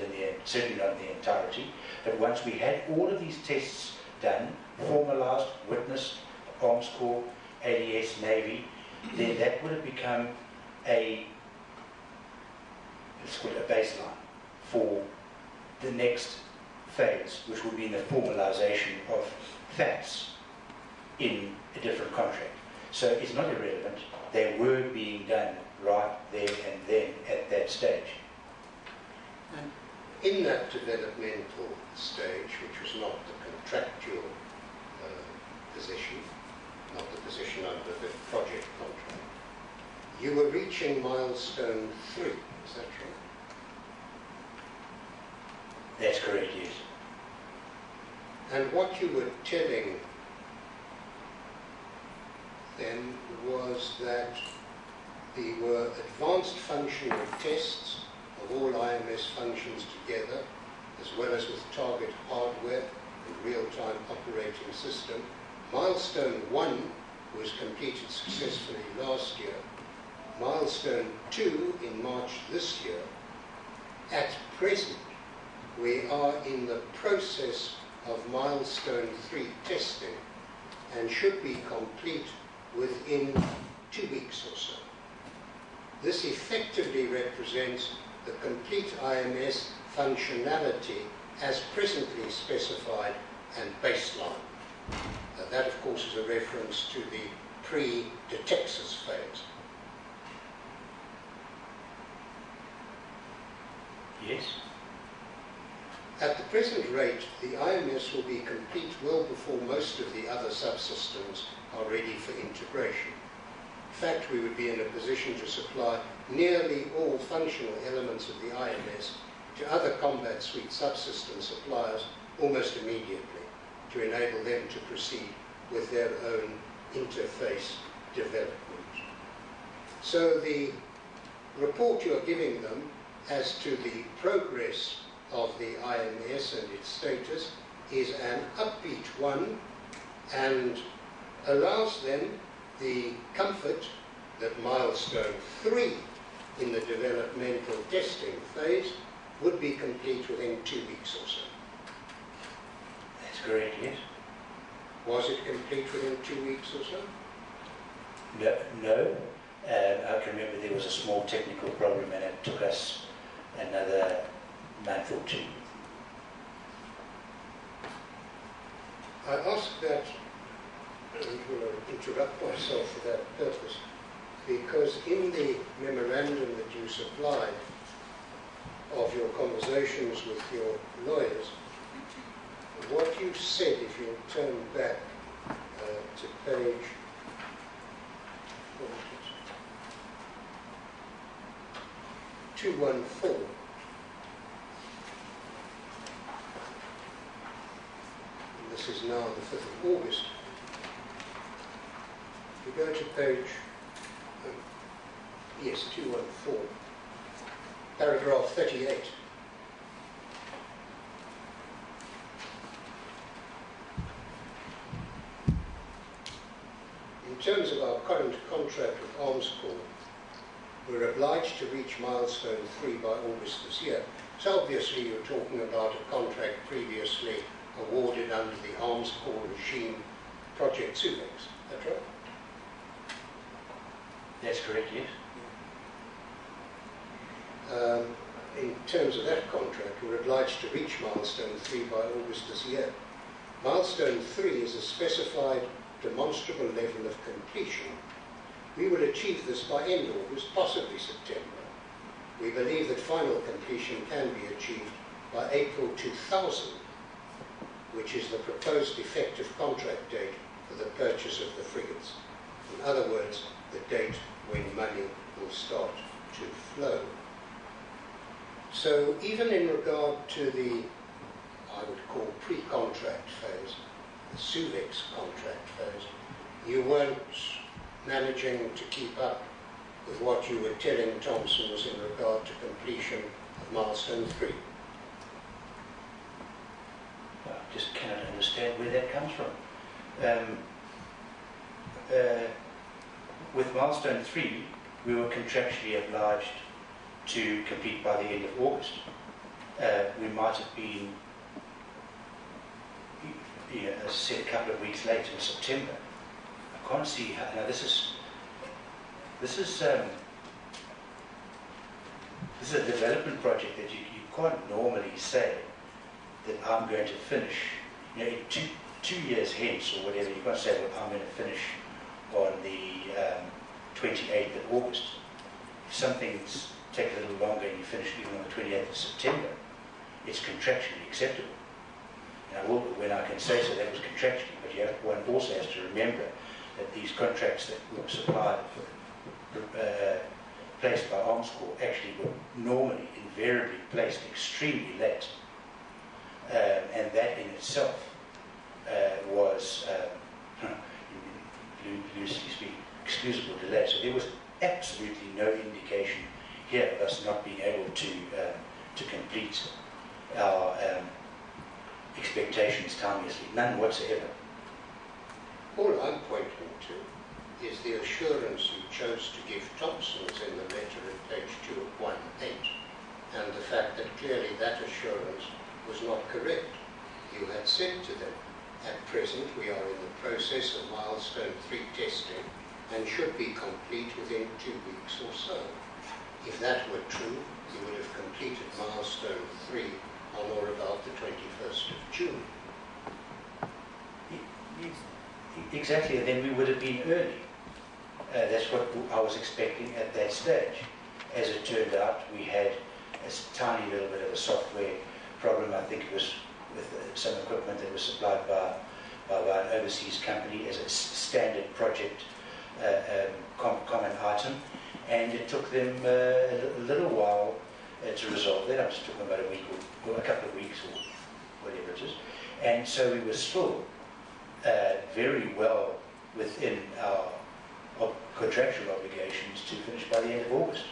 certainly not in the entirety. But once we had all of these tests done, formalised, witnessed, Arms Corps, ADS, Navy, then that would have become let's call it a baseline for the next phase, which would be the formalisation of FATS in a different contract. So it's not irrelevant. They were being done right there and then at that stage. And in that developmental stage, which was not the contractual position, not the position under the project contract, you were reaching milestone 3, is that true? That's correct, yes. And what you were telling then was that there were advanced functional tests of all IMS functions together, as well as with target hardware and real-time operating system. Milestone 1 was completed successfully last year. Milestone 2 in March this year. At present, we are in the process of milestone 3 testing and should be complete within 2 weeks or so. This effectively represents the complete IMS functionality as presently specified and baseline. That, of course, is a reference to the pre-Detexus phase. Yes. At the present rate, the IMS will be complete well before most of the other subsystems are ready for integration. In fact, we would be in a position to supply nearly all functional elements of the IMS to other combat suite subsystem suppliers almost immediately to enable them to proceed with their own interface development. So the report you're giving them as to the progress of the IMS and its status is an upbeat one and allows them the comfort that milestone 3 in the developmental testing phase would be complete within 2 weeks or so. That's correct, yes. Was it complete within 2 weeks or so? No. I can remember there was a small technical problem and it took us another month or 2. I ask that, and will interrupt myself for that purpose, because in the memorandum that you supplied of your conversations with your lawyers, what you said, if you'll turn back to page 214, and this is now the 5th of August. If you go to page, yes, 214, paragraph 38. In terms of our current contract with Arms Corps, we're obliged to reach milestone 3 by August this year. So obviously you're talking about a contract previously awarded under the Arms Corps regime, Project SABC. Is that right? That's correct, yes. In terms of that contract, we're obliged to reach milestone 3 by August this year. Milestone 3 is a specified demonstrable level of completion. We will achieve this by end August, possibly September. We believe that final completion can be achieved by April 2000, which is the proposed effective contract date for the purchase of the frigates. In other words, the date when money will start to flow. So even in regard to the, I would call pre-contract phase, the SABC contract phase, you weren't managing to keep up with what you were telling Thomson's in regard to completion of milestone 3. I just cannot understand where that comes from. With milestone 3, we were contractually obliged to complete by the end of August. We might have been, as I said, a couple of weeks later in September. I can't see how. Now this is a development project that you can't normally say that I'm going to finish. In two years hence or whatever, you can't say, well, I'm going to finish on the 28th of August. If something's take a little longer and you finish even on the 28th of September, it's contractually acceptable. And when I can say so, that was contractually, but one also has to remember that these contracts that were supplied, placed by Arms Corps, actually were normally, invariably placed extremely late. And that in itself was, loosely speaking, excusable delay. So there was absolutely no indication here of us not being able to complete our expectations timelessly. None whatsoever. All I'm pointing to is the assurance you chose to give Thompson's in the letter at page 2 of 1.8, and the fact that clearly that assurance was not correct. You had said to them, at present we are in the process of milestone 3 testing and should be complete within 2 weeks or so. If that were true, you would have completed milestone 3 on or about the 21st of June. Exactly, and then we would have been early. That's what I was expecting at that stage. As it turned out, we had a tiny little bit of a software problem. I think it was with some equipment that was supplied by an overseas company as a standard project common item, and it took them a little while to resolve that. It took them about a week or a couple of weeks or whatever it is. And so we were still very well within our contractual obligations to finish by the end of August.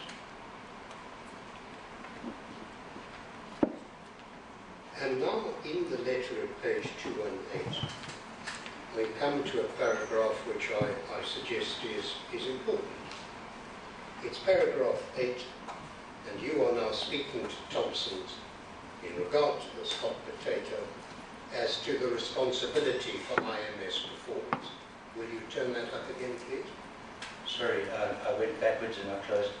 And now in the letter at page 218, we come to a paragraph which I suggest is important. It's paragraph 8, and you are now speaking to Thompson's in regard to this hot potato as to the responsibility for IMS performance. Will you turn that up again, please? Sorry, I went backwards and I closed.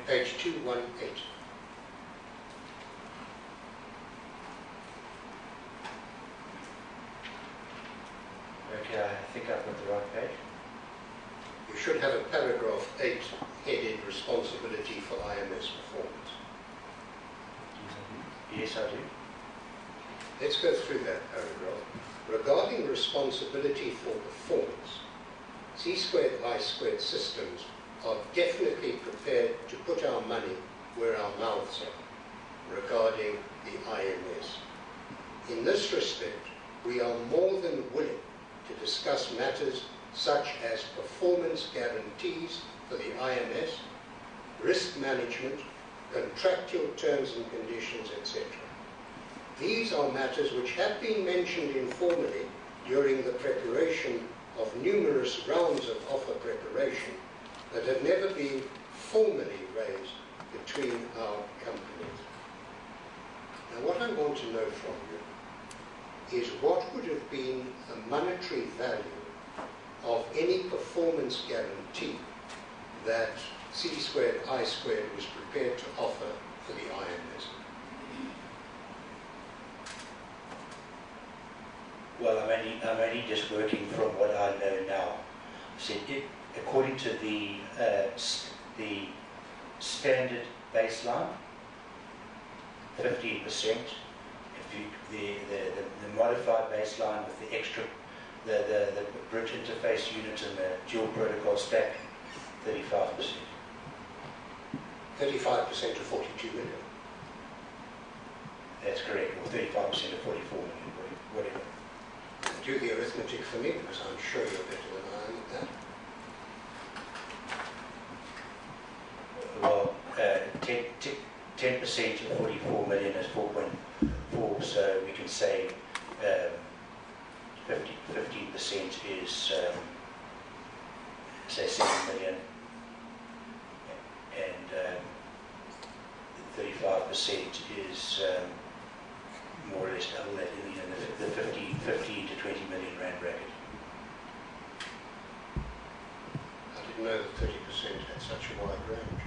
Page 218. Okay, I think I've got the right page. You should have a paragraph 8 headed Responsibility for IMS Performance. Yes, I do. Let's go through that paragraph. Regarding responsibility for performance, C²I² systems are definitely prepared to put our money where our mouths are regarding the IMS. In this respect, we are more than willing to discuss matters such as performance guarantees for the IMS, risk management, contractual terms and conditions, etc. These are matters which have been mentioned informally during the preparation of numerous rounds of offer preparation, but have never been formally raised between our companies. Now, what I want to know from you is what would have been the monetary value of any performance guarantee that C²I² was prepared to offer for the IMS. Well, I'm only just working from what I know now. So according to the standard baseline, 15%. The modified baseline with the extra, the bridge interface unit and the dual protocol stack, 35%. 35% of 42 million. That's correct, or 35% of 44 million, whatever. Do the arithmetic for me, because I'm sure you're better than I am at that. Well, 10% of 44 million is 4.4, so we can say 15% is, say, 7 million, and 35% is more or less double that in the 15 to 20 million rand bracket. I didn't know that 30% had such a wide range.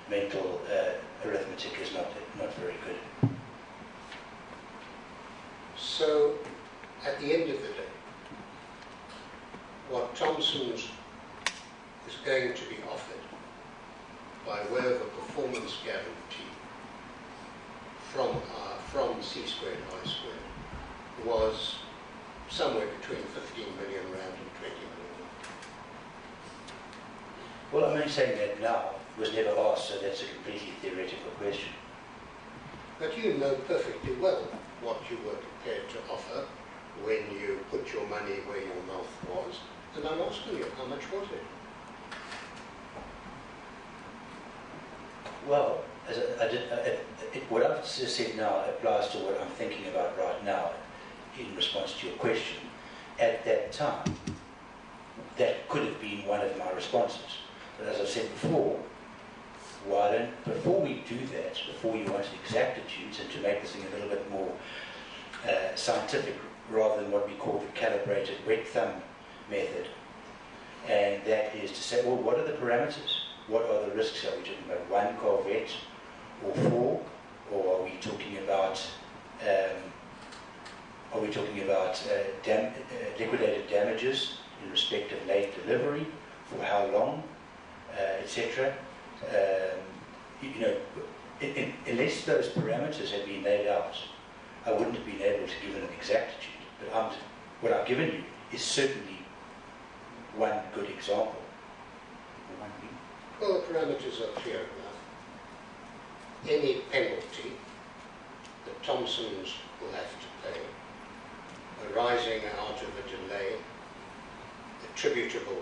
mental arithmetic is not very good. So, at the end of the day, what Thomson's is going to be offered by way of a performance guarantee from C squared I squared was somewhere between 15 million rand and 20 million. Well, I'm only saying that now. It was never asked, so that's a completely theoretical question. But you know perfectly well what you were prepared to offer when you put your money where your mouth was. And I'm asking you, how much was it? Well, what I've just said now applies to what I'm thinking about right now in response to your question. At that time, that could have been one of my responses. But as I said before, before we do that, before you want exactitudes and to make this thing a little bit more scientific rather than what we call the calibrated wet thumb method, and that is to say, well, what are the parameters? What are the risks? Are we talking about 1 Corvette or 4, or are we talking about liquidated damages in respect of late delivery, for how long, etc. Unless those parameters had been laid out, I wouldn't have been able to give an exactitude. But what I've given you is certainly one good example. Well, the parameters are clear enough. Any penalty that Thomson's will have to pay arising out of a delay attributable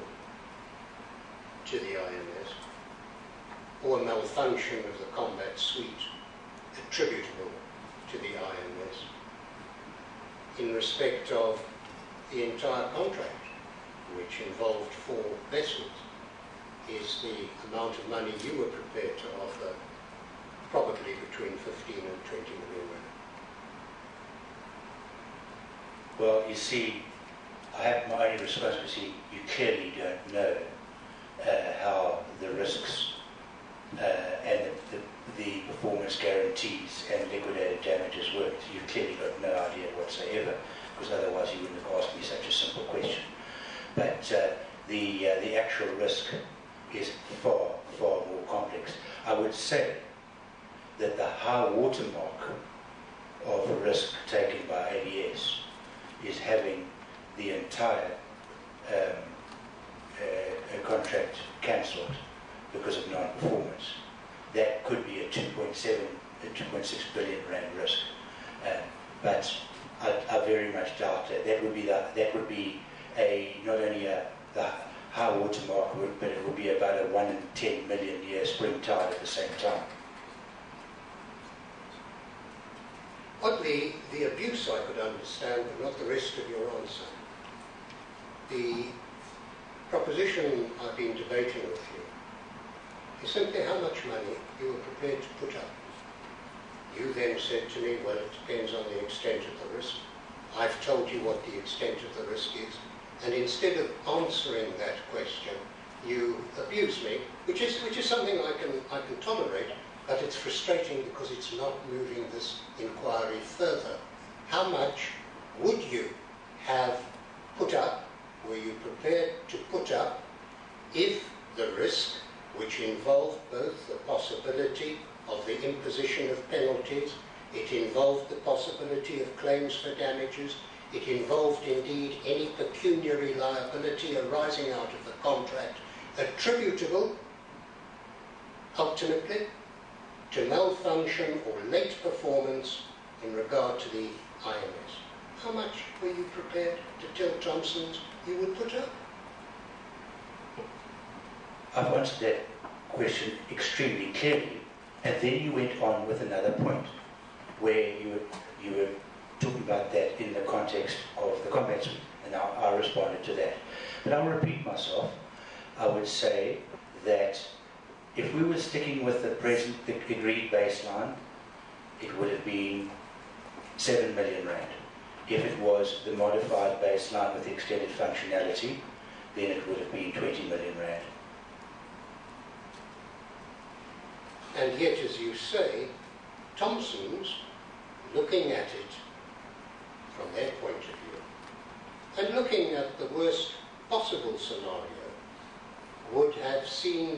to the IMS, or a malfunction of the combat suite attributable to the IMS in respect of the entire contract, which involved 4 vessels, is the amount of money you were prepared to offer, probably between 15 and 20 million rand. Well, you see, I have my only response to see you clearly don't know how the risks and the performance guarantees and liquidated damages work. You've clearly got no idea whatsoever, because otherwise you wouldn't have asked me such a simple question. But the actual risk is far, far more complex. I would say that the high watermark of risk taken by ADS is having the entire contract cancelled because of non-performance. That could be a 2.6 billion rand risk, but I very much doubt that. That would be not only the high water mark, but it would be about a 1 in 10 million year spring tide at the same time. Oddly, the abuse I could understand, but not the rest of your answer. The proposition I've been debating with you is simply how much money you were prepared to put up. You then said to me, well, it depends on the extent of the risk. I've told you what the extent of the risk is, and instead of answering that question, you abuse me, which is something I can tolerate, but it's frustrating because it's not moving this inquiry further. How much would you have put up, were you prepared to put up, if the risk, which involved both the possibility of the imposition of penalties, it involved the possibility of claims for damages, it involved indeed any pecuniary liability arising out of the contract, attributable, ultimately, to malfunction or late performance in regard to the IMS. How much were you prepared to tell Thomson's you would put up? I've answered that question extremely clearly, and then you went on with another point where you were talking about that in the context of the combat suite, and I responded to that. But I'll repeat myself. I would say that if we were sticking with the agreed baseline, it would have been 7 million rand. If it was the modified baseline with extended functionality, then it would have been 20 million rand. And yet, as you say, Thomson's, looking at it from their point of view, and looking at the worst possible scenario, would have seen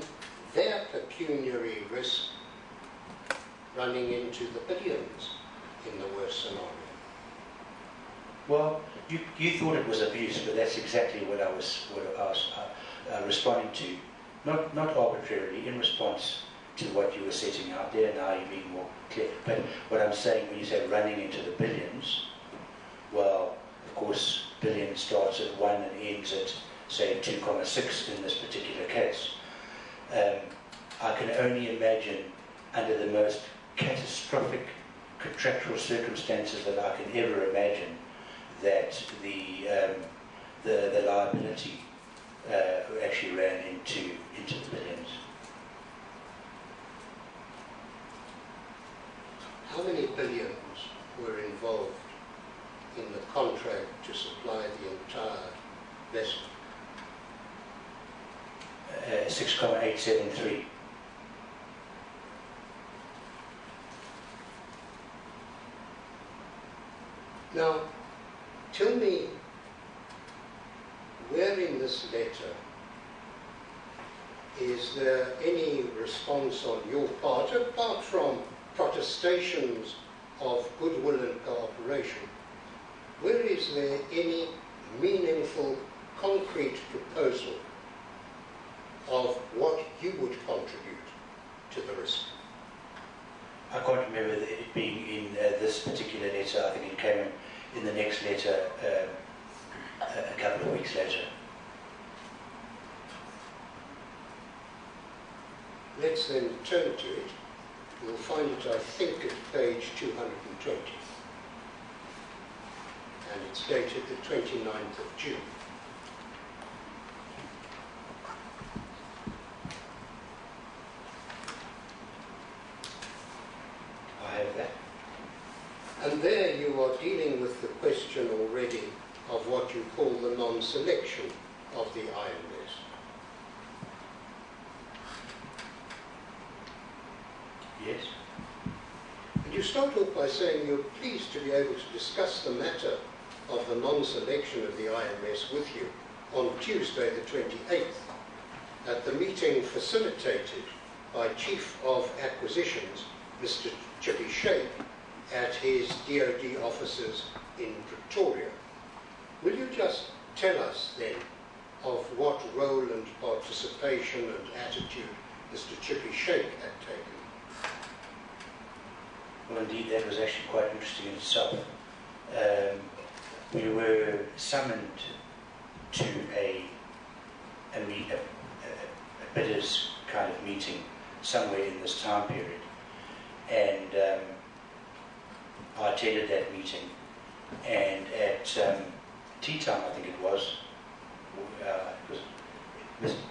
their pecuniary risk running into the billions in the worst scenario. Well, you thought it was abuse, but that's exactly what I was responding to. Not arbitrarily, in response to what you were setting out there. Now you're being more clear. But what I'm saying, when you say running into the billions, well, of course, billion starts at 1 and ends at, say, 2,6 in this particular case. I can only imagine, under the most catastrophic contractual circumstances that I can ever imagine, that the liability actually ran into the billions. How many billions were involved in the contract to supply the entire vessel? 6,873. Now, tell me, where in this letter is there any response on your part, apart from protestations of goodwill and cooperation? Where is there any meaningful, concrete proposal of what you would contribute to the risk? I can't remember it being in this particular letter. I think it came in the next letter a couple of weeks later. Let's then turn to it. You'll find it, I think, at page 220. And it's dated the 29th of June. I have that. And there you are dealing with the question already of what you call the non-selection of the IMS. Yes. And you start off by saying you're pleased to be able to discuss the matter of the non-selection of the IMS with you on Tuesday the 28th at the meeting facilitated by Chief of Acquisitions, Mr. Chippy Sheikh, at his DoD offices in Pretoria. Will you just tell us then of what role and participation and attitude Mr. Chippy Sheikh had taken? Well, indeed, that was actually quite interesting in itself. We were summoned to a bidders kind of meeting somewhere in this time period, and I attended that meeting, and at tea time, I think it was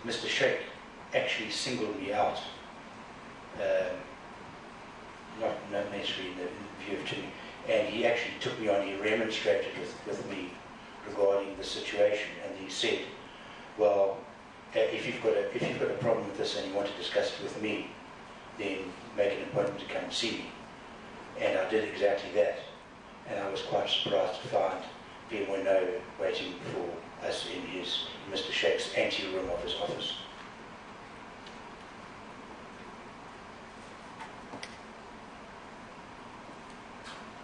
Mr. Sheikh actually singled me out, not necessarily in the view of to me, and he actually took me on, he remonstrated with me regarding the situation, and he said, well, if you've got a problem with this and you want to discuss it with me, then make an appointment to come and see me. And I did exactly that, and I was quite surprised to find BMO waiting for us in Mr. Sheikh's ante-room of his office.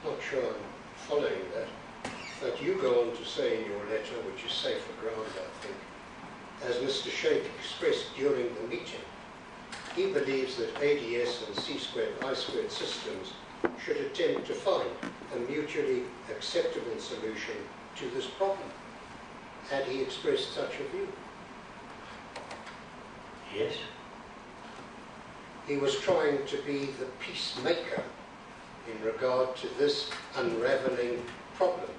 Not sure I'm following that, but you go on to say in your letter, which is safer ground, I think, as Mr. Sheikh expressed during the meeting, he believes that ADS and C-squared I-squared systems should attempt to find a mutually acceptable solution to this problem. Had he expressed such a view? Yes. He was trying to be the peacemaker in regard to this unravelling problem.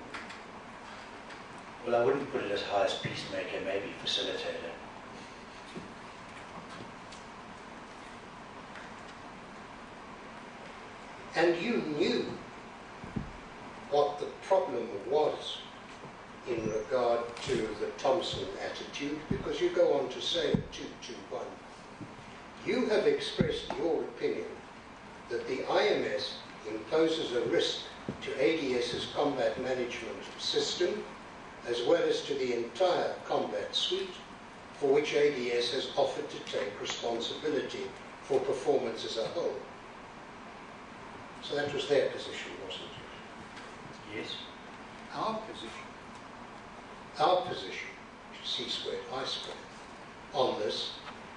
Well, I wouldn't put it as high as peacemaker, maybe facilitator. And you knew what the problem was in regard to the Thomson attitude, because you go on to say at 221, you have expressed your opinion that the IMS imposes a risk to ADS's combat management system, as well as to the entire combat suite, for which ADS has offered to take responsibility for performance as a whole. So that was their position, wasn't it? Yes. Our position, C squared, I squared, on this,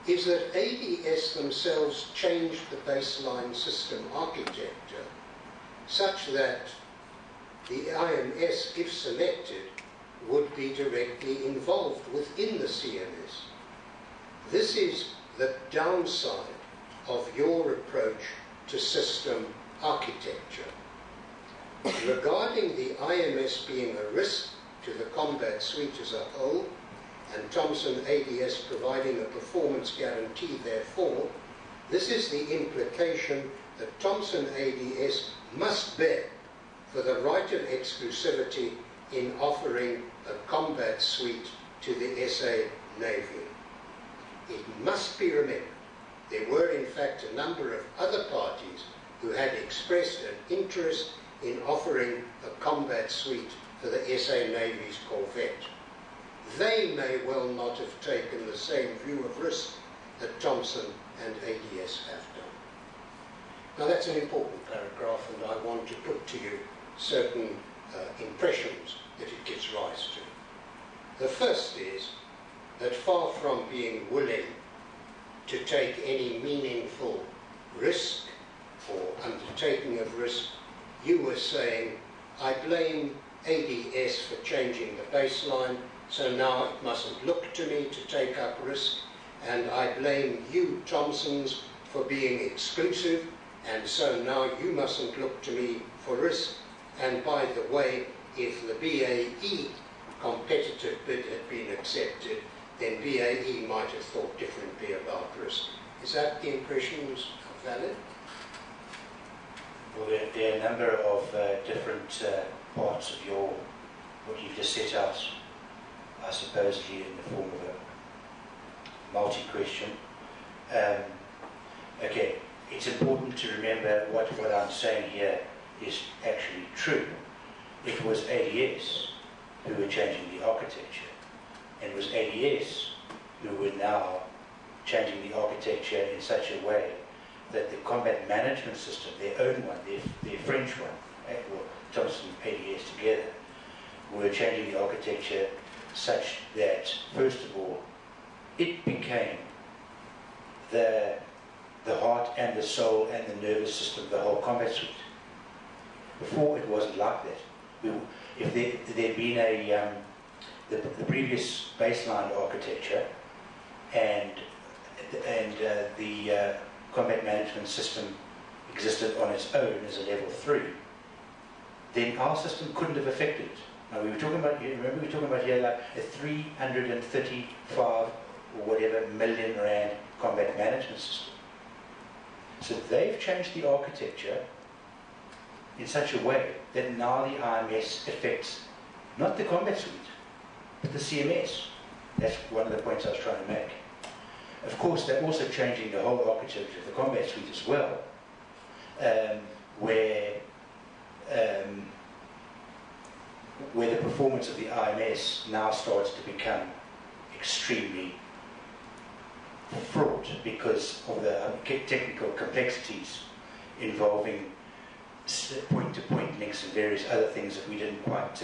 is that ADS themselves changed the baseline system architecture such that the IMS, if selected, would be directly involved within the CMS. This is the downside of your approach to system architecture. Regarding the IMS being a risk to the combat suite as a whole, and Thomson ADS providing a performance guarantee therefore, this is the implication that Thomson ADS must bear for the right of exclusivity in offering a combat suite to the SA Navy. It must be remembered there were in fact a number of other parties who had expressed an interest in offering a combat suite for the SA Navy's corvette. They may well not have taken the same view of risk that Thomson and ADS have done. Now that's an important paragraph, and I want to put to you certain impressions that it gives rise to. The first is that far from being willing to take any meaningful risk or undertaking of risk, you were saying, I blame ADS for changing the baseline, so now it mustn't look to me to take up risk, and I blame you, Thomsons, for being exclusive, and so now you mustn't look to me for risk, and by the way, if the BAE competitive bid had been accepted, then BAE might have thought differently about risk. Is that the impressions valid? Well, there are a number of different parts of what you've just set out, I suppose, here in the form of a multi-question. Okay, it's important to remember what I'm saying here is actually true. It was ADS who were changing the architecture, and it was ADS who were now changing the architecture in such a way that the combat management system, their own one, their French one, well, Thomson and ADS together, were changing the architecture such that, first of all, it became the heart and the soul and the nervous system of the whole combat suite. Before, it wasn't like that. If there'd been the previous baseline architecture and the combat management system existed on its own as a level 3, then our system couldn't have affected it. Now we were talking about, remember we were talking about here like a 335 or whatever million rand combat management system. So they've changed the architecture in such a way that now the IMS affects not the combat suite, but the CMS. That's one of the points I was trying to make. Of course, they're also changing the whole architecture of the combat suite as well, where the performance of the IMS now starts to become extremely fraught because of the technical complexities involving point-to-point links and various other things that we didn't quite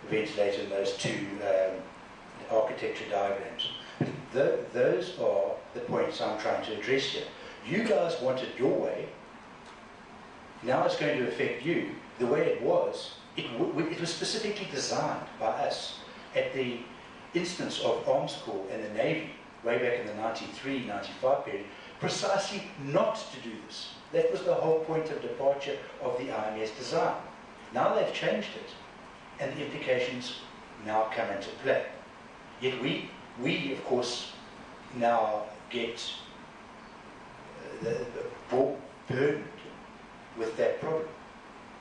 ventilate in those two architecture diagrams. Those are the points I'm trying to address here. You guys want it your way. Now it's going to affect you the way it was. It was specifically designed by us at the instance of Arms Corps and the Navy way back in the 93-95 period, precisely not to do this. That was the whole point of departure of the IMS design. Now they've changed it, and the implications now come into play. Yet we of course, now get burdened with that problem.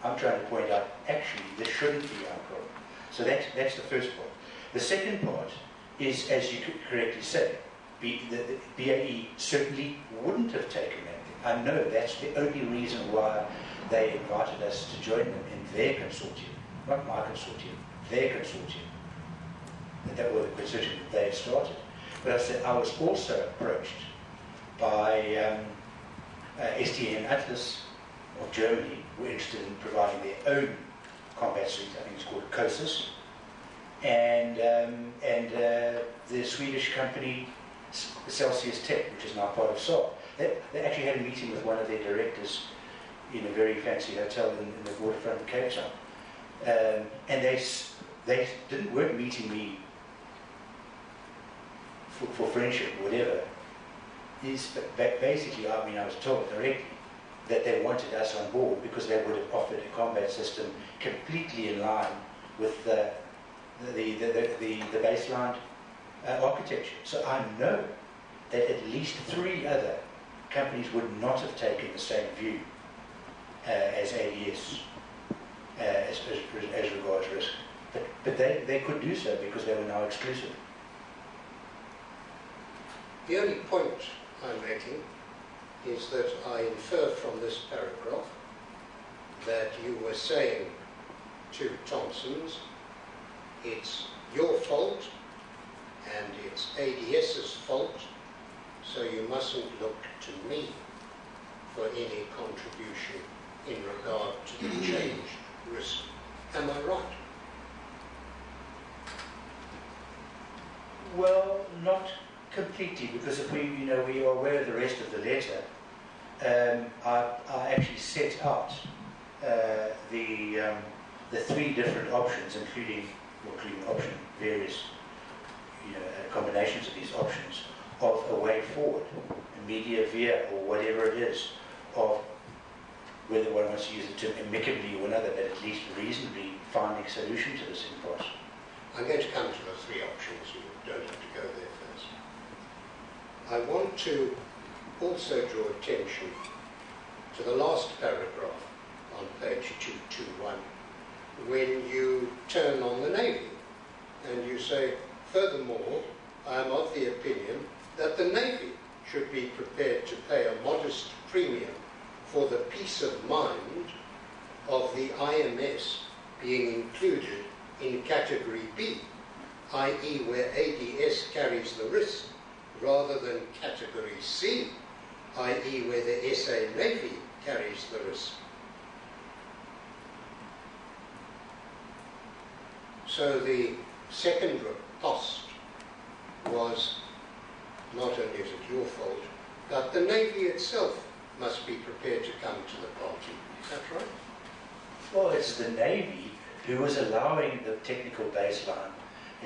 I'm trying to point out, actually, this shouldn't be our problem. So that's the first part. The second part is, as you correctly say, the BAE certainly wouldn't have taken that I know that's the only reason why they invited us to join them in their consortium, not my consortium, their consortium. That was the consortium that they had started. But I said I was also approached by STM Atlas of Germany, who were interested in providing their own combat suit. I think it's called COSIS, and the Swedish company Celsius Tech, which is now part of Saab. They actually had a meeting with one of their directors in a very fancy hotel in the waterfront of Cape Town, and they weren't meeting me for friendship, whatever. Basically, I mean, I was told directly that they wanted us on board because they would have offered a combat system completely in line with the baseline architecture. So I know that at least 3 other companies would not have taken the same view as ADS as regards risk. But they could do so because they were now exclusive. The only point I'm making is that I infer from this paragraph that you were saying to Thompson's, it's your fault and it's ADS's fault, so you mustn't look to me for any contribution in regard to the changed risk. Am I right? Well, not completely, because if we are aware of the rest of the letter, I actually set out the 3 different options, including various combinations of these options of a way forward, a media via or whatever it is, of whether one wants to use the term amicably or another, but at least reasonably finding a solution to this impasse. I'm going to come to the 3 options. You don't have to go there first. I want to also draw attention to the last paragraph on page 221, when you turn on the Navy and you say, furthermore, I am of the opinion that the Navy should be prepared to pay a modest premium for the peace of mind of the IMS being included in Category B, i.e. where ADS carries the risk, rather than Category C, i.e. where the SA Navy carries the risk. So the second riposte was, not only is it your fault, but the Navy itself must be prepared to come to the party. Is that right? Well, it's the Navy who was allowing the technical baseline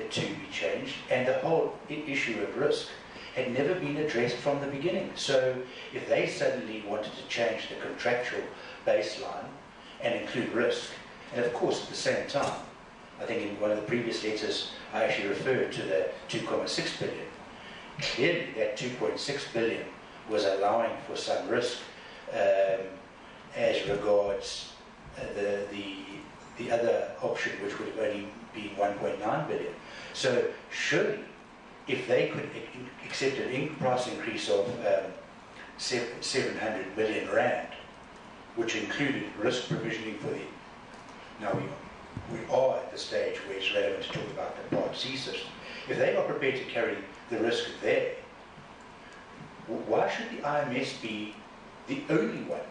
to be changed, and the whole issue of risk had never been addressed from the beginning. So if they suddenly wanted to change the contractual baseline and include risk, and of course at the same time, I think in one of the previous letters I actually referred to the 2.6 billion. Clearly that 2.6 billion was allowing for some risk as regards the other option, which would have only been 1.9 billion. So surely, if they could accept an price increase of 700 million rand, which included risk provisioning for the... Now we are at the stage where it's relevant to talk about the Part C system. If they are prepared to carry the risk there, why should the IMS be the only one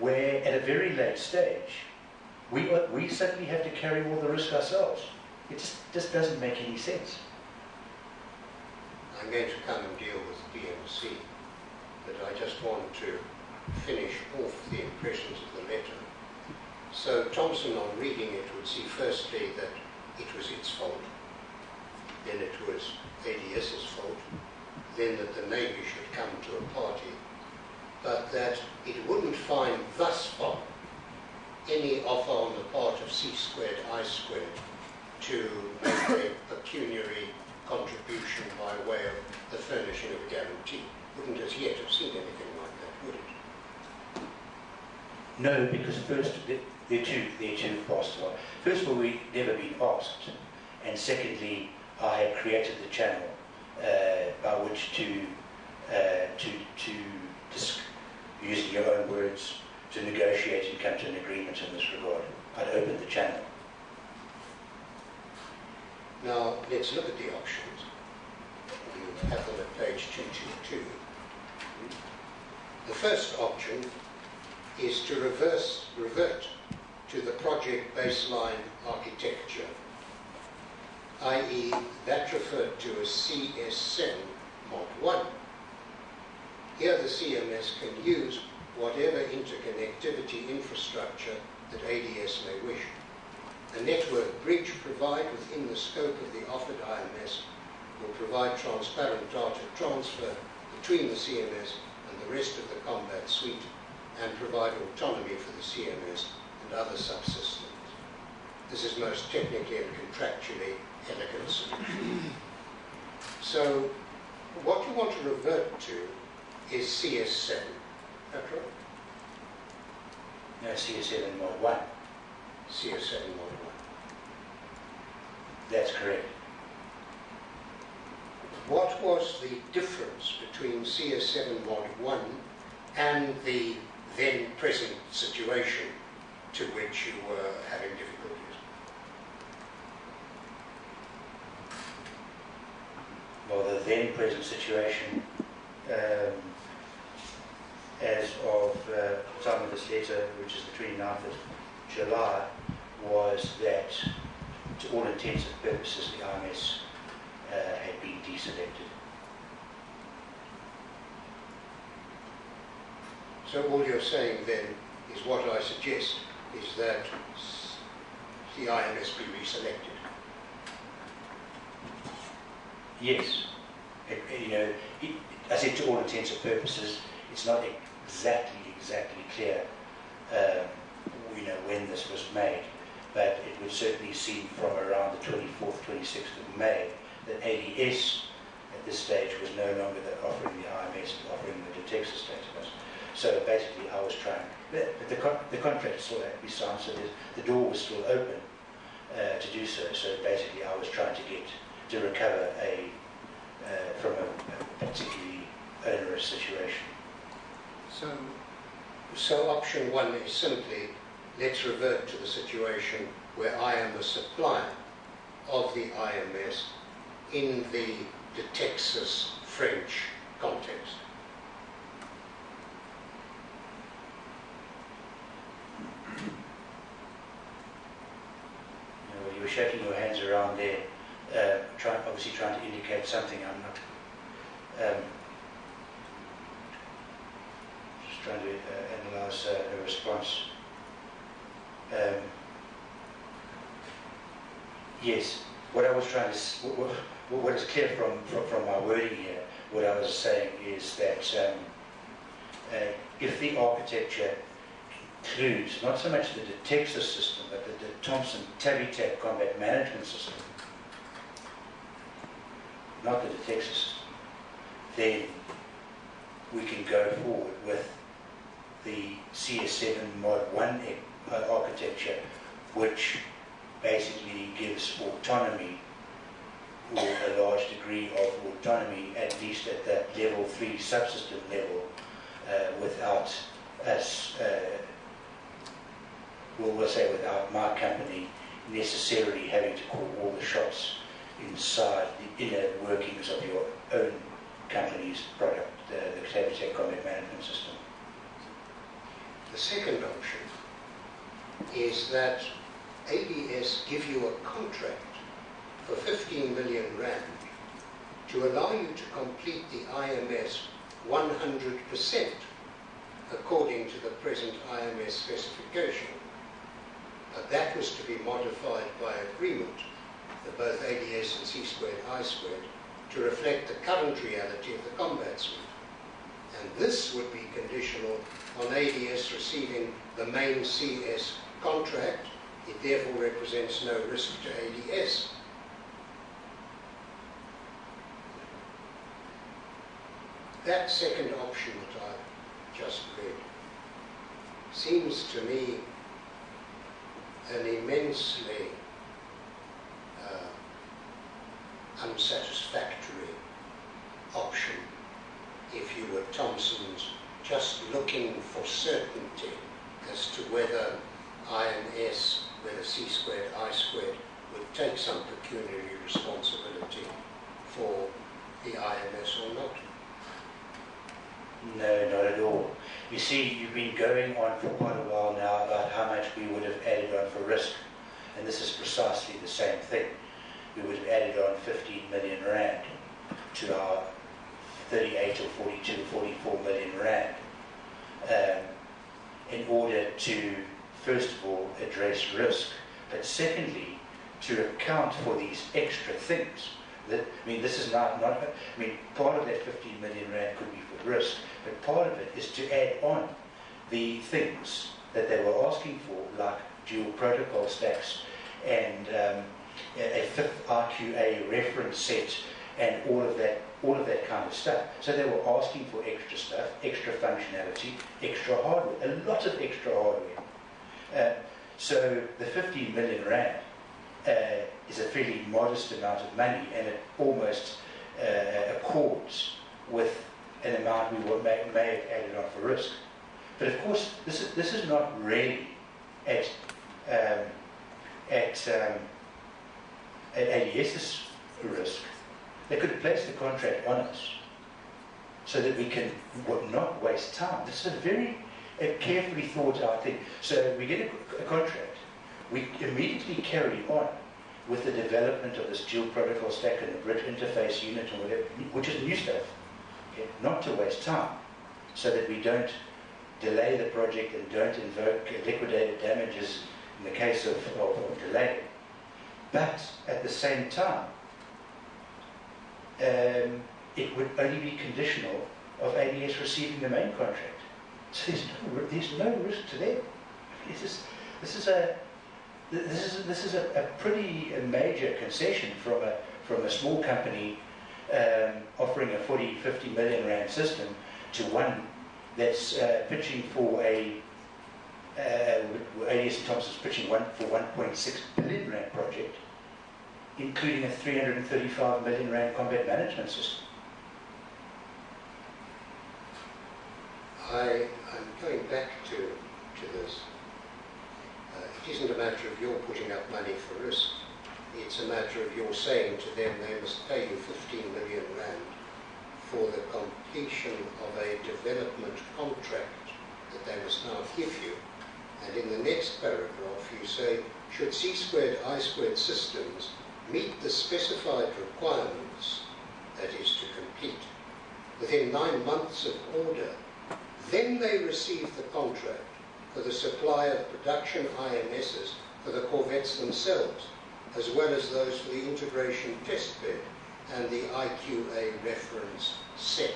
where at a very late stage we suddenly have to carry all the risk ourselves? It just doesn't make any sense. I'm going to come and deal with DMC, but I just want to finish off the impressions of the letter. So Thompson, on reading it, would see firstly that it was its fault, then it was ADS's fault, then that the Navy should come to a party, but that it wouldn't find thus far any offer on the part of C squared, I squared to make a pecuniary contribution by way of the furnishing of a guarantee. Wouldn't as yet have seen anything like that, would it? No, because first, they're two parts to it. First of all, we'd never been asked, and secondly, I had created the channel by which to using your own words, to negotiate and come to an agreement in this regard. I'd open the channel. Now, let's look at the options. You have them at page 222. The first option is to revert to the project baseline architecture, i.e. that referred to as CS7 Mod 1. Here the CMS can use whatever interconnectivity infrastructure that ADS may wish. A network bridge provided within the scope of the offered IMS will provide transparent data transfer between the CMS and the rest of the combat suite and provide autonomy for the CMS and other subsystems. This is most technically and contractually elegant solution. So what you want to revert to is CS7. That right? No, CS7 Mod 1. CS7 Mod 1. That's correct. What was the difference between CS7 Mod 1 and the then present situation to which you were having difficulties? Well, the then present situation, as of the time of this letter, which is the 29th of July, was that to all intents and purposes the IMS had been deselected. So all you're saying then is what I suggest is that the IMS be reselected. Yes. I said to all intents and purposes, it's not exactly clear when this was made, but it would certainly seem from around the 24th, 26th of May that ADS at this stage was no longer offering the IMS, but offering the detector status. So basically I was trying, but the contract still had to be signed, so the door was still open to do so. So basically I was trying to recover from a particularly onerous situation. So option one is simply, let's revert to the situation where I am a supplier of the IMS in the Texas French context. You were shaking your hands around there, obviously trying to indicate something. I'm not just trying to analyse a response. Yes, what I was trying to, what is clear from my wording here, what I was saying is that if the architecture includes not so much the detector system, but the Thompson Tabby-Tab combat management system, not the detector system, then we can go forward with the CS7 Mod 1 architecture, which basically gives autonomy, or a large degree of autonomy, at least at that level 3 subsystem level, without us, we'll say without my company necessarily having to call all the shots inside the inner workings of your own company's product, the Tabby-Tab combat management system. The second option is that ADS give you a contract for 15 million rand to allow you to complete the IMS 100% according to the present IMS specification. But that was to be modified by agreement for both ADS and C²I² to reflect the current reality of the combat suite. And this would be conditional on ADS receiving the main CS contract. It therefore represents no risk to ADS. That second option that I've just read seems to me an immensely unsatisfactory option if you were Thomson's just looking for certainty as to whether IMS, whether C squared, I squared, would take some pecuniary responsibility for the IMS or not? No, not at all. You see, you've been going on for quite a while now about how much we would have added on for risk, and this is precisely the same thing. We would have added on 15 million rand to our 38 or 42, 44 million rand in order to, first of all, address risk, but secondly, to account for these extra things. This is not part of that 15 million rand could be for risk, but part of it is to add on the things that they were asking for, like dual protocol stacks and a fifth RQA reference set and all of that kind of stuff. So they were asking for extra stuff, extra functionality, extra hardware, a lot of extra hardware. So the 15 million rand is a fairly modest amount of money, and it almost accords with an amount we may have added on for risk. But of course, this is not really at ADS's risk. They could have placed the contract on us so that we can not waste time. This is a very carefully thought out thing. So we get a contract. We immediately carry on with the development of this dual protocol stack and the bridge interface unit and whatever, which is new stuff, okay? Not to waste time, so that we don't delay the project and don't invoke liquidated damages in the case of delay. But at the same time, it would only be conditional of ADS receiving the main contract. So there's no risk to them. This is a pretty major concession from a small company offering a 40-50 million rand system to one that's pitching for ADS and Thompson's pitching for 1.6 billion rand project, including a 335 million rand combat management system. I'm going back to this. It isn't a matter of your putting up money for risk. It's a matter of your saying to them they must pay you 15 million rand for the completion of a development contract that they must now give you. And in the next paragraph you say, should C squared I squared systems meet the specified requirements, that is to complete, within 9 months of order, then they receive the contract for the supply of production IMSs for the corvettes themselves, as well as those for the integration test bed and the IQA reference set.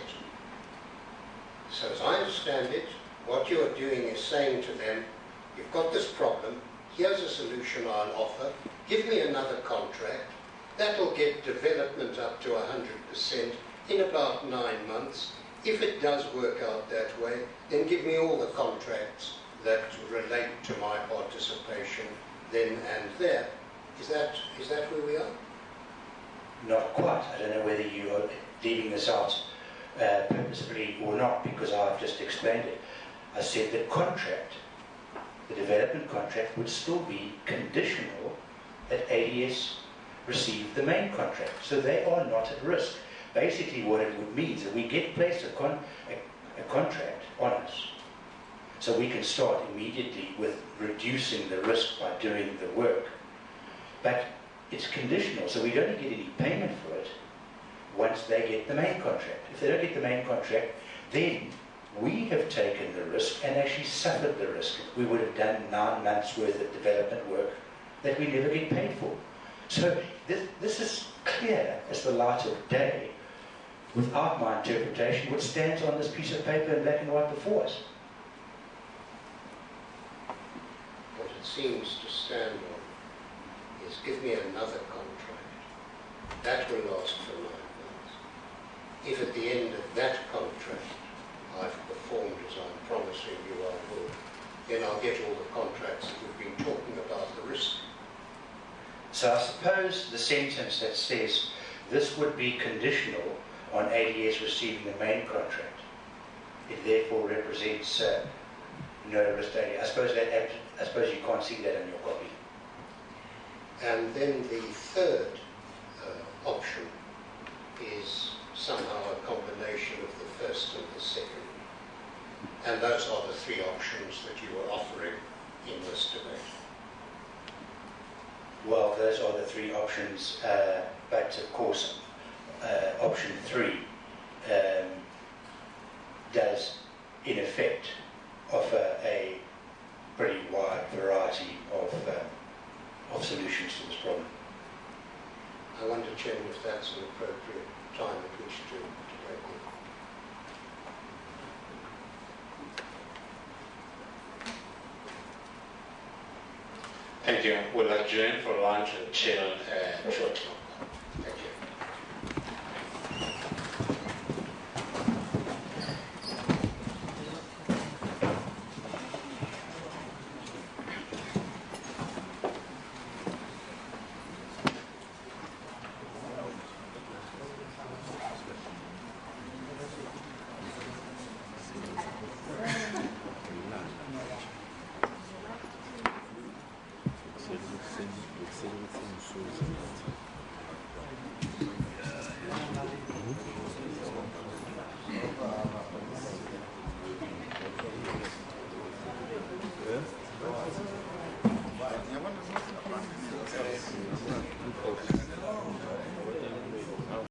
So as I understand it, what you are doing is saying to them, you've got this problem, here's a solution I'll offer, give me another contract, that'll get development up to 100% in about 9 months. If it does work out that way, then give me all the contracts that relate to my participation then and there. Is that where we are? Not quite. I don't know whether you are leaving this out purposefully or not, because I've just explained it. I said the contract, the development contract, would still be conditional that ADS receive the main contract. So they are not at risk. Basically what it would mean is that we get placed a contract on us, so we can start immediately with reducing the risk by doing the work. But it's conditional, so we don't get any payment for it once they get the main contract. If they don't get the main contract, then we have taken the risk and actually suffered the risk. We would have done 9 months worth of development work that we never get paid for. So this is clear as the light of day, without my interpretation, what stands on this piece of paper in black and white before us. What it seems to stand on is, give me another contract. That will last for 9 months. If at the end of that contract I've performed as I'm promising you I will, then I'll get all the contracts that we've been talking about, the risk. So I suppose the sentence that says this would be conditional on ADS receiving the main contract it therefore represents no risk daily. I suppose you can't see that in your copy. And then the third option is somehow a combination of the first and the second. And those are the three options that you were offering in this debate. Well, those are the three options, but of course, option 3 does, in effect, offer a pretty wide variety of solutions to this problem. I wonder, Chairman, if that's an appropriate time at which to debate with. Thank you. We'll adjourn for lunch until shortly. Thank you. Ja,